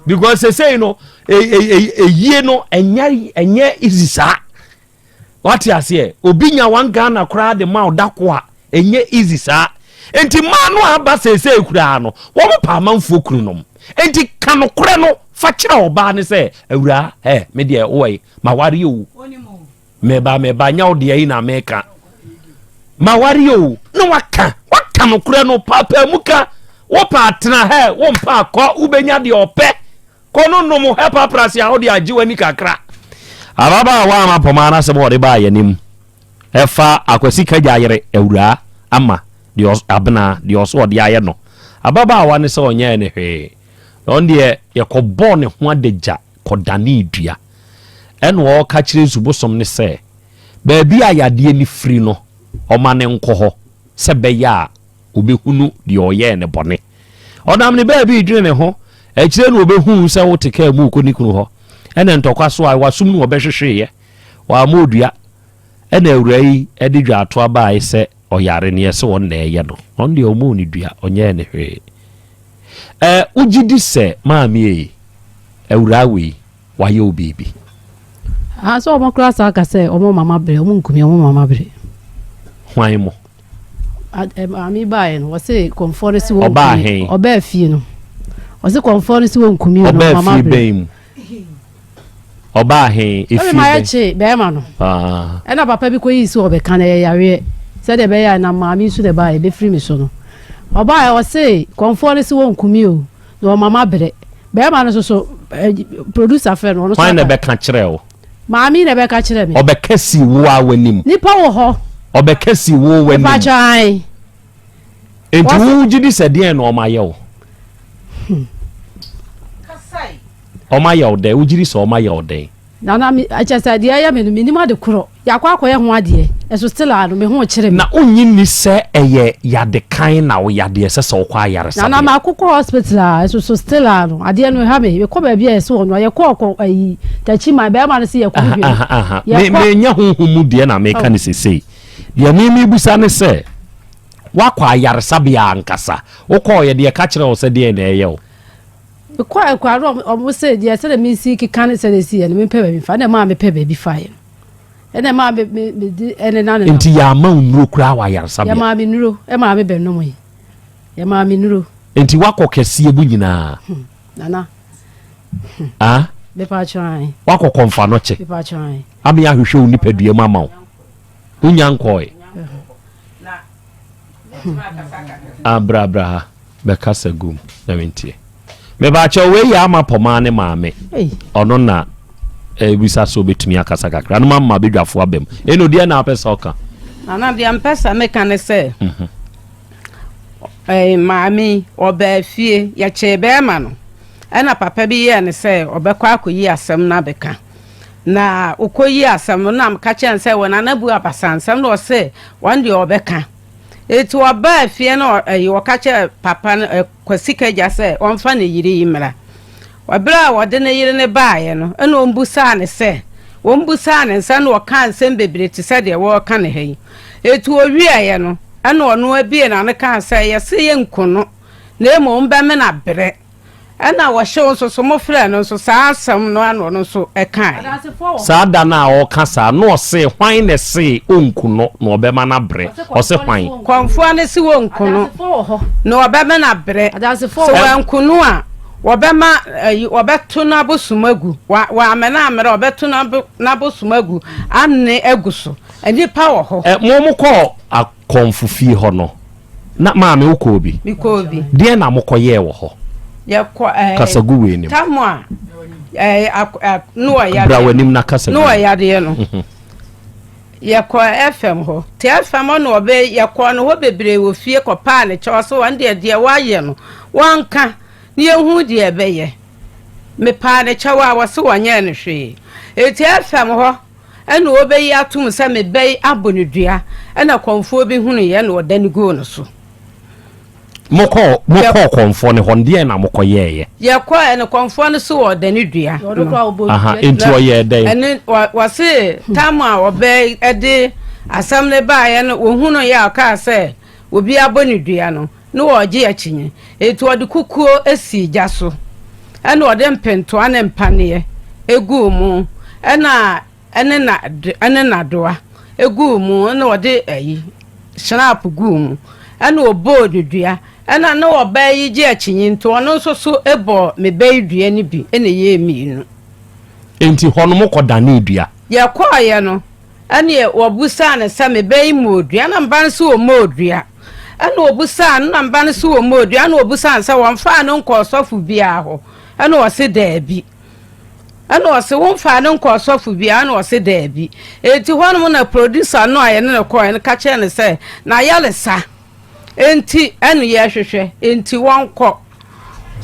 because sese no ye no enye easy sa what you say obinya wan Ghana kura de ma odako a enye easy sa enti ma no aba sese kura no wo pa manfo kunu nom enti kanu kura no fa kira oba ne se awura me de oyi ma ware o meba nya o de yi na meka ma ware o no waka no kura no papa muka wo pa tena wo mpa ko ubenya de ope ko no no mo Hyper Plus ya o de ajiwani kakra ababa wa ma poma na se bo de ba yanim efa akwasi kaja yere awura ama de abna de oso de aye no ababa wa ne se onye ne hwe on de ye ko bo ne ho adeja kodane dua eno o ka kire zubosom ne se ba bi ayade ni free no o ma ne nko ho se be ya obehunu de oye ne bone onam ne ba bi dwene ne ho e kire no obehunu se wo teka mu ko nikunu ho ene ntokwa so a wasum no obehwehwe ye wa modua ene awurai e de dwa to aba ai se oyare ne se won na eye no on de omu ni dua onye ne hwe ugidi se maami awurawi waye obibi so omo class aka se omo mama bre omo nkumi omo mama bre hwan mo ami bae no wose conformity wo oba hen oba afie no wose conformity wo nkumi no mama bre oba hen ifi be ma che be ma no ena papa bi ko yi so obeka na yare se de be ya na maami su de bae be free me so no oba wose conformity wo nkumi o no mama bre be ma no so producer fe no hwan na be ka kire o maami na be ka kire me obeka si wo awanim nipa wo ho obeka si wo wanim bajai enti wo gidi se de na o ma ye o kasai o ma ye o de wo gidi se o ma ye o de na mi achasa de ya me no minima de kuro yakwa akoye ho ade eso still ado me ho kire me na onyi ni se eye yade kan na wo yade se se okwa yare sa na ma akoko hospital eso so still ado ade no ha me ko ba bia eso no ye ko ayi tachi ma be ma no se ye ko bi me nya honhom de na me ka ni sesei de mi busa ne se wakwa yare sa bia ankasa wo ko ye de ka kire wo se de na eye o kwa ro se de se de mi si ki kan se de si ye me pe ba mi fa na ma me pe ba bi fa ye ene ma me di ene na ne enti ya ma unuro kura wa yare sa bia ya ma me nuro e ma me be no mo yi ya ma me nuro enti wakọ kese ebu nyina nana be pa try wakọ konfa no che be pa try ami ahwehwe uni padua mama wo unya nkoi abra be kasa gum na mentie me ba cha we ya ama poma ne maame ono na ebisa so betumi akasa kakra no mama bedwafo abem eno dia na apesa oka nana dia mpesa me kan se maami oba fie ya chebe ma no ana papa bi ye ne se obekwa akoyi asem na beka na ukoyi asem na mka chen se wona na bu abasansem no se wan de obeka etu oba fie no woka che papa kwasika ja se onfa ne yiri yimra wabra wode ne yiri ne baaye no ena ombusa ne se ombusa ne nsa no kan nsem bebre ti se de wo ka ne hei etu owiaye no ana ono abie na ne kan se yese ye nkono na emo mba me na bere ana wo hye so so mo frɛ no so saa asɛm no ano no so ɛkan saa da na o kasa no se hwan ne se onkuno na obema na bere o se hwan konfo ne se wo nkono na obema na bere so nkono a wobema wobeto na bosumagu wa amena amere wobeto na bosumagu anne aguso anipa wo ho mo ko akonfufie ho no na maame wo ko bi mikobi de na mokoye wo ho yakwa kasagu we nim tamwa no ya bra wanim na kasagu no ya de no yakwa FM ho te FM no obe yakwa no ho bebre wo fie kopa ne choso wande de wa ye no wanka ni ehu de ebeye me pa ne chawa wase wanye ne hwe eti FM ho ena obe yi atum se me bei abonedua ena konfo bi hunu ye na odani go no so moko konfo ne honde na moko ye yakwa ena konfo no so odani dua enti oye dey ene wase tamwa obe ede asam ne ba ye no ohunu ya ka se obi abonedua no no oje akinye etu ode kukuo esi gya so ena ode mpento ane mpane egu mu ene na doa egu mu ena ode ayi snap gu mu ena obodo dua ena na oba yi gye akinye nto ono nso so ebo me bai dua ni bi ena ye miinu enti hono mo kodane dua ye kwaye no ene obusa ne sa me bai modua na mban so o modua ena obusa na mban so o modua na obusa nsa wonfa no nko sofu bia ho ena o se daabi ana o se wonfa no nko sofu bia na o se daabi enti hono na producer no aye ne ko en ka che ne se na yalesa enti enu ye hwehwe enti wonko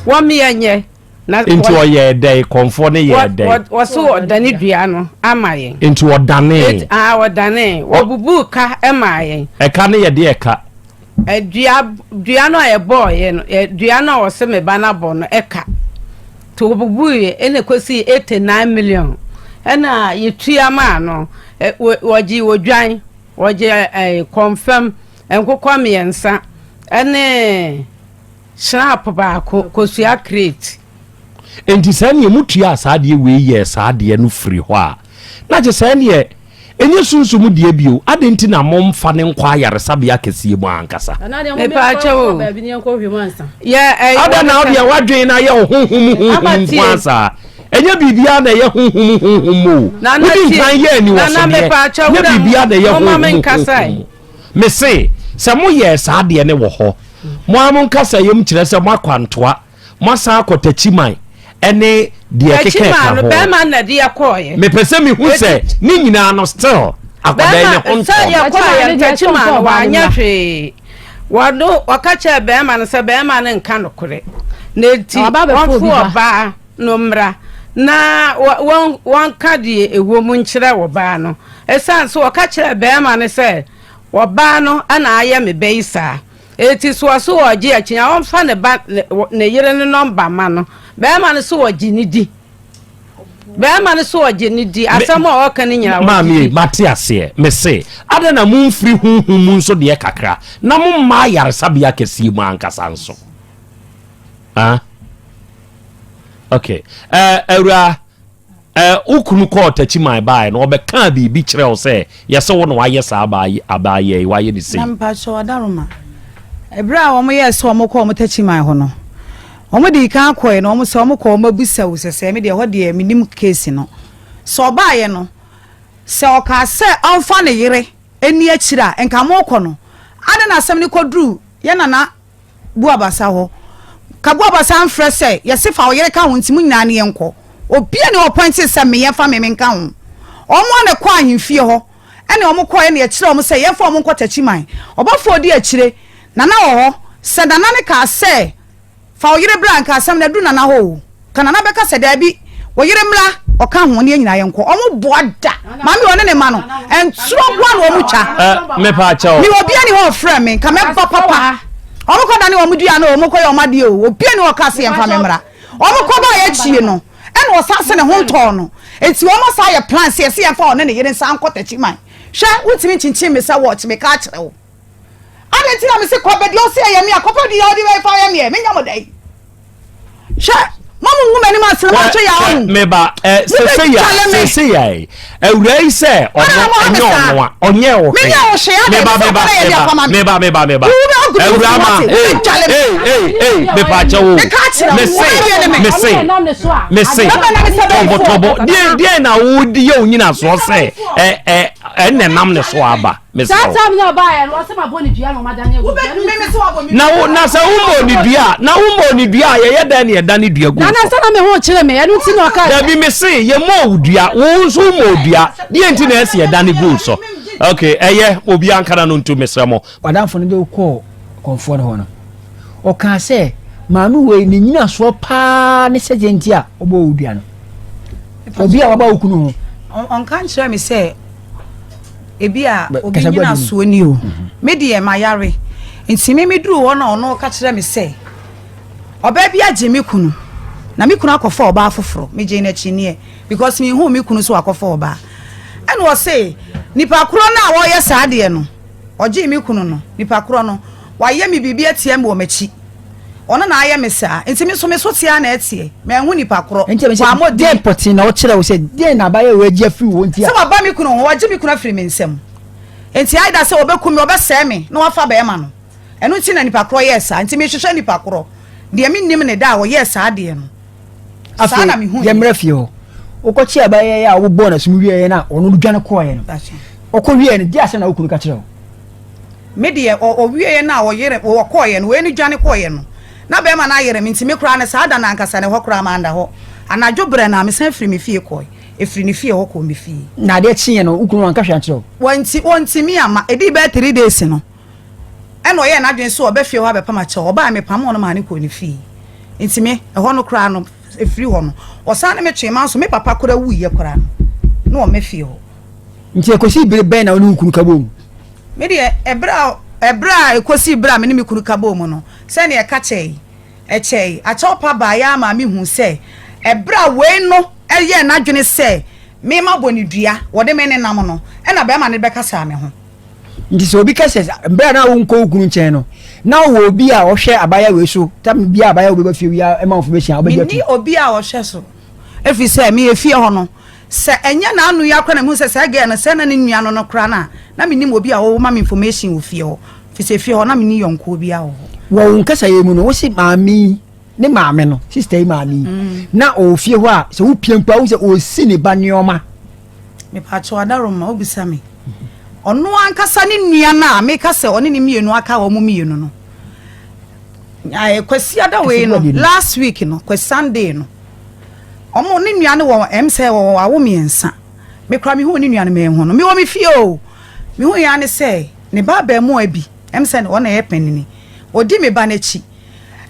wome yenye into oye day conform ye day was so dani duano amaye into odane odane obubu ka emaye e ka ne ye de e ka duano e boy no duano o se me bana bo no e ka to obubu ye ene kwesi 89 million ena yetua ma no woji wodwan woje confirm enkokwa miensa ene snap ba kosua create enti sane mutua saade we ye saade no firi ho a na je sane enye sunsumu de bio ade nti na momfa ne nkwa yaresabia kese mu ankasa me pa chawo baabi ne nkɔ hwemansa ada na odia wadwen na ye honhum kwansa enye bibia na ye honhum mo wodi kan ye ni wo so ne bibia na ye honhum me se se mo ye saade ne wo ho mo amon kasa yem kire se mo akwantoa mo san akotachi man ene de keke ka ho be man na de yakoye me pese mi hu se ni nyina no still akoda ne honto yakoye tachi man wa anya hwe wado wakacha be man se be man nka no kore na ti won ba no mra na won ka de ewo mu nkire wo ba no esan so wakacha be man se wo ba no ana aya me be isa eti so oje achinya won fa ne ba ne yire ne number ma no be man so oje ni di be man so oje ni di asamo o kan nyina ma mi matiase me se ada na mun firi hunhum mun so de kakra na mun ma yare sabia kesi mu ankasa nso okay ewra ukunu ko tachi my buy no obeka bi kire o se yese wo no waye sa abaye waye ni se nampa so adaroma ebra wo mo yes wo mo ko mo tachi my ho no wo mo di kan koe no mo se wo mo ko mo busa wo se me de ho de minim case no so baaye no se o ka se onfa ne yire eni akira enka mo ko no ade na asem ni kodru ye nana buabasa ho ka buabasa amfre se yese fa wo yire ka ho ntimu nyina ne yenko obia ne opointi se me ye fa me nka ho omo ne kwa ahemfie ho ene omo ko ye ne akira omo se ye fa omo nko tachi man obafo odi akire nana ho se nana ne ka se fa oyire blank asam na du nana ho kana na beka se da bi oyire mra oka ho ne nyina yenko omo boada mami one ne ma no entro gwa no omo cha me pa cha o ni obia ne ho frɛ me ka me papa omo ko da ne omo dua no omo ko ye omo de o obia ne oka se yemfa me mra omo ko ba ye chie no ene o sa se ne ho nto no enti omo sa ye plan se ye fa one ne yire nsa nkota chi man hwa utimi chinchin me sa watch me ka kire wo ade ti na me se ko be de o se ye me akopo di o di we fa ye me nya mo dai hwa mamu nguma ni ma se ma cho ya ho me ba se ya ewrai se onye o me nya o hwe ade me ba ewra ma me pa cha wo me se tobo die na wo di ye onyina so se enne nam ne so aba me se tata me na ba ya no se ma boni dua no madane egu na se wo ni dua na wo ni dua ye da ne da ne dua gu na se na me ho kire me enu ti no ka da bi me se ye mo dua wo so mo dua die nti na ese ye da ne gu so okay eye obi ankara no ntu mesramo wadamfo no de ko konfo no no o ka se maanu we ni nyina so pa ne segenti a obo odua no obi a waba okunu ho on kan share me say ebi a obi nyina so ni o me de ma yare nti me duru wo na ono ka kire me say oba bi age me kunu na me kunu akofo oba afoforo me je na chi ne because me hu me kunu so akofo oba ene wo say nipa kuro na wo ye saade no oje me kunu no nipa kuro no wa ye me bibia tie me wo machi ono na aye me saa enti me so tia na etie me hu nipa kuro wa mo de poti na o kire wo se de na ba ye we gie free wo ntia se ba me kunu ho waje me kunu free me nsem enti aida se obeku me obese me na wafa ba ema no eno nti na nipa kuro ye saa enti me hwehwe nipa kuro de me nim ne da wo ye saade no afa na me hu ye mrafie ho okochi aba ye ya wo bo na sumu wie na ono dwane ko ye no okowie ne dia se na okunu ka kire wo me de o wie na wo yere wo ko ye no we ni dwane ko ye no na be ma na yere mi ntimi kura na saada na ankasa ne ho kura ma anda ho anadwo bre na me san firi me fie ko efiri ne fie ho ko me fie na de chiye no okunu anka hwa kire wo wonti mi ama edi be 3 days no eno ye na dwen so obe fie ho abe pa ma che oba me pam no ma ne ko ne fie ntimi ho no kura no efiri ho no osane me twema so me papa kora wuye kora no me fie ho nti ekosi bere ben na onu kunu kabo me de ebra ekosi bra me ne me kunu kabo mu no se ne e ka chei a chopa ba ya ma me hu se ebra we no eye na dwene se me ma boni dua wo de me ne nam no e na be ma ne be kasa me ho nti so obi kase bra na wo nko kunu nchen no na wo obi a wo hwe abaya we so tam bi abaya wo be fie wi e ma information obi atu ni obi a wo hwe so efi se me efie ho no se enya na anu ya kwa na mu se ge na se na ne nua no kra na me nim obi a wo ma me information wo fie ho fi se fie ho na me ni yonko obi a wo wo nkasa ye mu no wo si maami ne maame no sister maami na o fie ho a se wo piempa wo se o si ne ba nioma me pa cho adaro ma obi sa me ono ankasa ne nua na me ka se oni ne mienu aka wo mu mienu no ai kwasi ada we no last week no kwasi Sunday no omo ne nua ne wo say wo awo miensa me kra me hu ne nua ne me hu no me wo me fie o me hu ya ne say ne ba ba mu abi say no na ye penini odi me ba na chi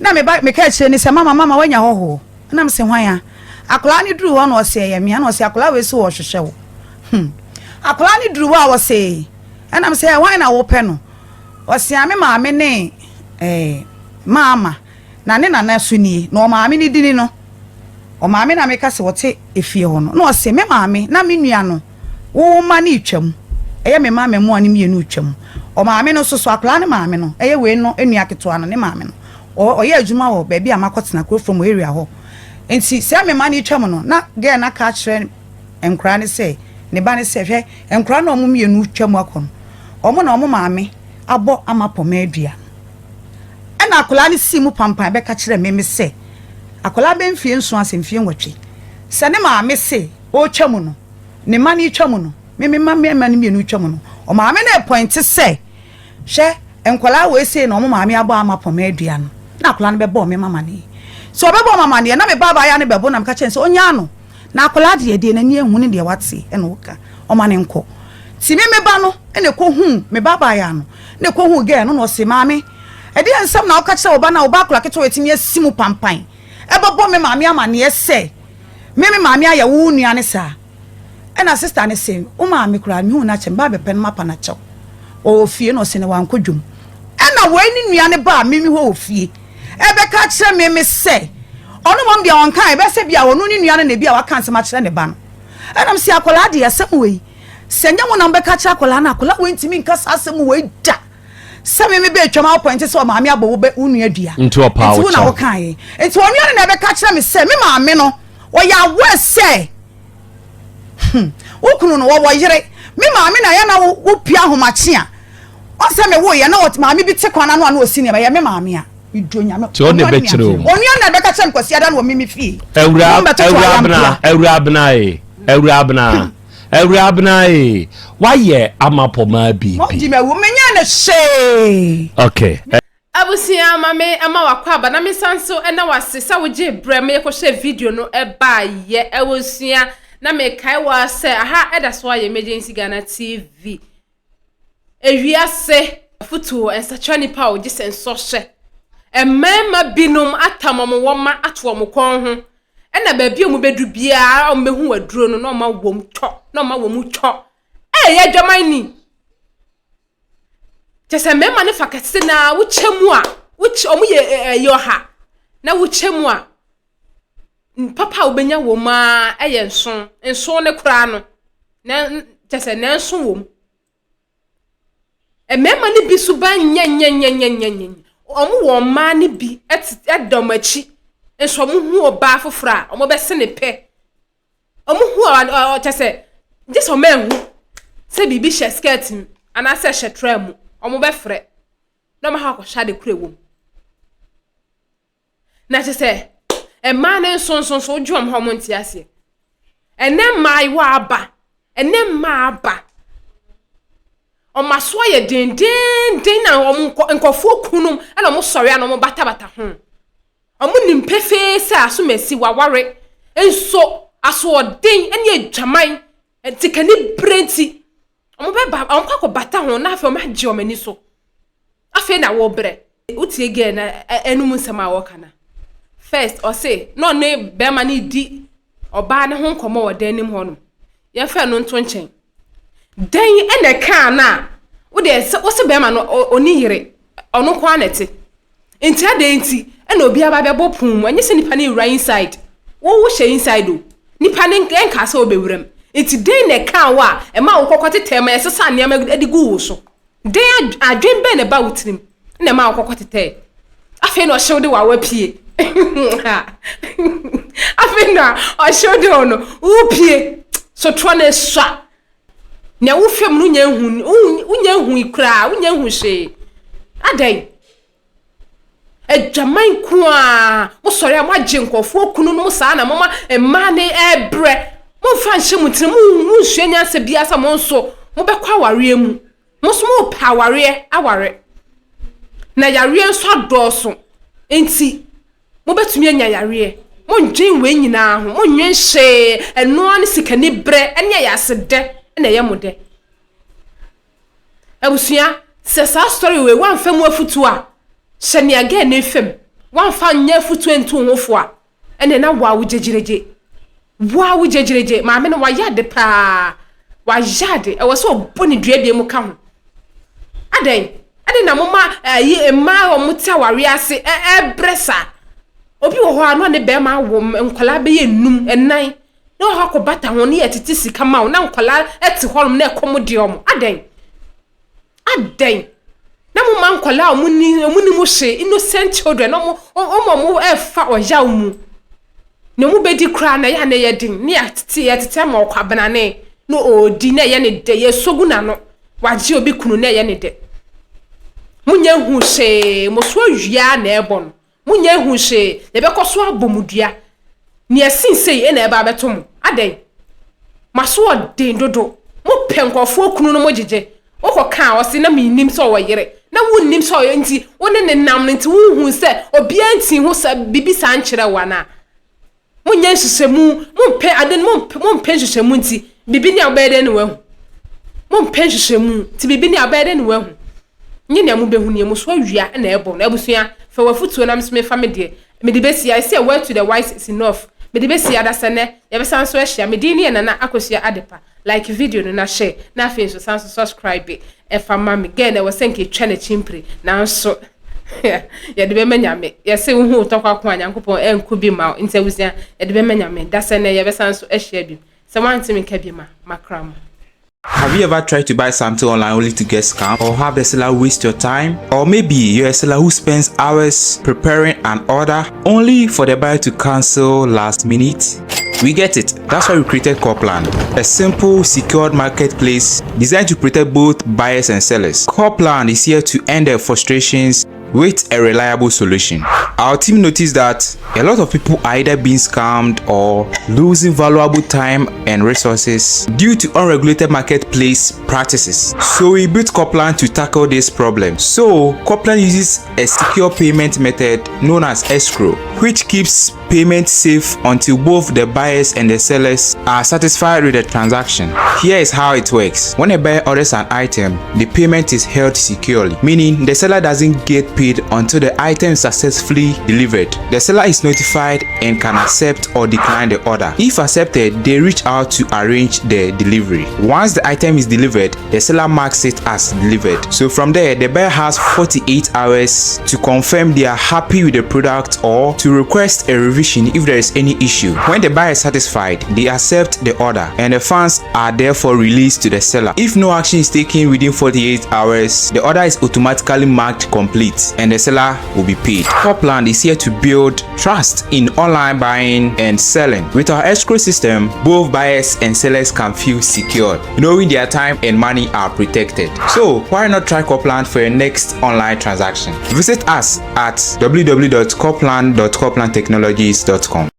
na me ba me ka chi ne say mama wanya hoho na me say hwan ya akola ne duru ho no say ye me na say akola we so wo hwehwe wo akola ni duru wa wose enam se wan na wo pe no wose ame maame ne mama na ne nana suni no maame ni dini no o maame na me ka se wote efie ho no wose me maame na me nua no wo ma ni twam eye me maame mo ani mienu twam o maame no so akola ne maame no eye we no enua keto ano ne maame no o ye adwuma wo ba bia makotena ko from area ho enti se me ma ni twam no na ge na ka kire enkra ne se ne ba ne se hwe enkra na omum yenu twam akon omo na omo maame abo amapo madua ena akola ne simu pampan be ka kire me se akola be mfie nso asemfie nwatwe se ne maame se o twam no ne ma ne twam no me ma ne yenu twam no o maame na point se hwe enkola we se na omo maame abo amapo madua no na akola ne be bo me mama ne so be bo mama ne na me baba ya ne be bo na me ka kire se onya no na akola de na ni ehunu de wate ene woka o ma ne nko ti me ba no ene ko hu me baba ya no ne ko hu ge no no se maame e de nsam na woka kire oba na oba akola keto etimi asimu pampan e bobo me maame ama ne ese me maame aya wo nua ne sa ena sister ne se o maame kura mi hu na che ba be pen mapa na che o fie no se ne wan kodwum ena wo ni nua ne ba me ho ofie e be ka kire me se ono mom dia won kan be se bia wonu ni nua na bia waka nsema kire ne ba no enam si akola de asem we senya mo na be ka kire akola na akola we ntimi nka asem we da se me be atwama point se o maame abo be unu adua nti opa wo na wo kan e nti wonu na be ka kire me se me maame no wo ya we se wo kunu no wo yire me maame na ya na wo pia homache a o se me wo ye na wo maame bi te kwana no ana osi ne ba ye me maame a ti o ne be kire o oni na be ka chem kwasi ada no mimi fie ewura abna why ye amapo ma bi mo di me wo menya na she okay abusia mame ama wakwa aba na mesanso na wasesa woje brem ye ko share video no e ba ye ewosua na me kai wa se aha eda so ye emergency Ghana TV ewiase futu Snatcher nipa o je senso hye emema binum atamamo woma atwo mo kon ho ena ba bi mu bedu bia o mehu waduro no no ma wom tɔ no ma wom tɔ ye dwaman ni jese mema ne faketse na wo chemu a wo omu ye yoha na wo chemu a papa obenya woma eye nso ne kura no na jese na nso wom mema ne bi so ba nya omu wo ma ne bi edomachi enso omu hu oba fofora omu be se ne pe omu hu jese o mehu se bibi she skirt ana se she tram omu be frɛ no ma ha ko sha de kure wom na jese ma ne nso odwom ho mo ntiase ene mai wa aba ene ma aba o maso ye den na o nkofo kunum ana o sori ana o bata ho o mu nimpefe se aso masi waware enso aso odin ene adwaman entikani brenti o mo be ba o kwako bata ho na afa o ma gye o mani so afa na wo bre utie ge na enum nsema wo kana first or say no ne be mani di oba ne ho nkomo wo dan nim ho no ye fa no nto nchen dan ene ka na wo de wo se be ma no oni yire ono kwa nete enti ade enti ena obi aba be bopum anye se nipa ne right inside wo she inside o nipa ne nka se obewuram enti dan ne ka wa e ma wo kokote tema yesesa ne ma edigu wo so dan adwen be ne ba wutrim na ma wo kokote te afi no hyew de wa wapie afi na o hyew de ono upie so twane swa na wo fem no nya hu ikra wo nya hu hye adai ejaman ku a mo sori a mo agye nkofo kunu no saa na mama emma ne ebre mo fa nhye mutire mo nhye nyansa bia sa mo nso mo be kwa aware mu mo so mo pa aware na yare nso adoso enti mo betumi anya yare mo ndwen we nyina ho mo nwen hye eno ne sikani bre ene ya sede na ye mode abusua se sa story we wan fam afutu a hyene aga na fam wan fa nya afutu entu hofo a ene na wa wujejireje ma me no wa yade pa wa yade e wo so boni duabie mu ka ho aden na mama yi emma o muta ware ase bresa obi wo ho ano ne be ma wo nkola be ye num enan na ho akobata ho ne yetiti sika ma na nkola eti holm na ekomodiom aden na mo man nkola mo ni mo hye innocent children no mo efa oya mu ne mo bedi kra na ya na ye din ne yetiti ma okwabena ne no odi na ye ne de ye sogu na no waje obi kunu na ye ne de munya hu hye mo so awia na ebon munya hu hye ne be koso abomudua ne asinsei e na eba betom aden maso odin dodo mo penkofo kunu no mo jeje okoka o se na minim so woyere na wonnim so nti wone ne nam nti hu se obi anti hu sa bibi sa nkyere wana munya hyehyemu mo pe aden mo pe hyehyemu nti bibi ni abede ne wahu mo pe hyehyemu nti bibi ni abede ne wahu nyine amu behu ne muso awia na ebo na abusua fa wafutuo na msme family me de besia I say a word to the wise is enough me de besia da sene ye be sanso ahia me din ne na akosia adepa like video no na share na afi so sanso subscribe e fa mama again e wasenke twa na chimpre na nso ye de be manyame ye se hu utokwa kwa nyankopon enku bi ma nti abusua ye de be manyame da sene ye be sanso ahia bi se wanti me ka bi ma makram. Have you ever tried to buy something online only to get scammed, or have the seller waste your time? Or maybe you're a seller who spends hours preparing an order only for the buyer to cancel last minute? We get it. That's why we created Copland, a simple, secured marketplace designed to protect both buyers and sellers. Copland is here to end their frustrations with a reliable solution. Our team noticed that a lot of people are either being scammed or losing valuable time and resources due to unregulated marketplace practices. So we built Copland to tackle this problem. So Copland uses a secure payment method known as escrow, which keeps payment safe until both the buyers and the sellers are satisfied with the transaction. Here is how it works. When a buyer orders an item, the payment is held securely, meaning the seller doesn't get paid until the item is successfully delivered. The seller is notified and can accept or decline the order. If accepted, they reach out to arrange the delivery. Once the item is delivered, the seller marks it as delivered. So from there, the buyer has 48 hours to confirm they are happy with the product or to request a revision if there is any issue. When the buyer is satisfied, they accept the order and the funds are therefore released to the seller. If no action is taken within 48 hours, the order is automatically marked complete and the seller will be paid. Copland is here to build trust in online buying and selling. With our escrow system, both buyers and sellers can feel secure, knowing their time and money are protected. So why not try Copland for your next online transaction? Visit us at www.copland.coplandtechnologies.com.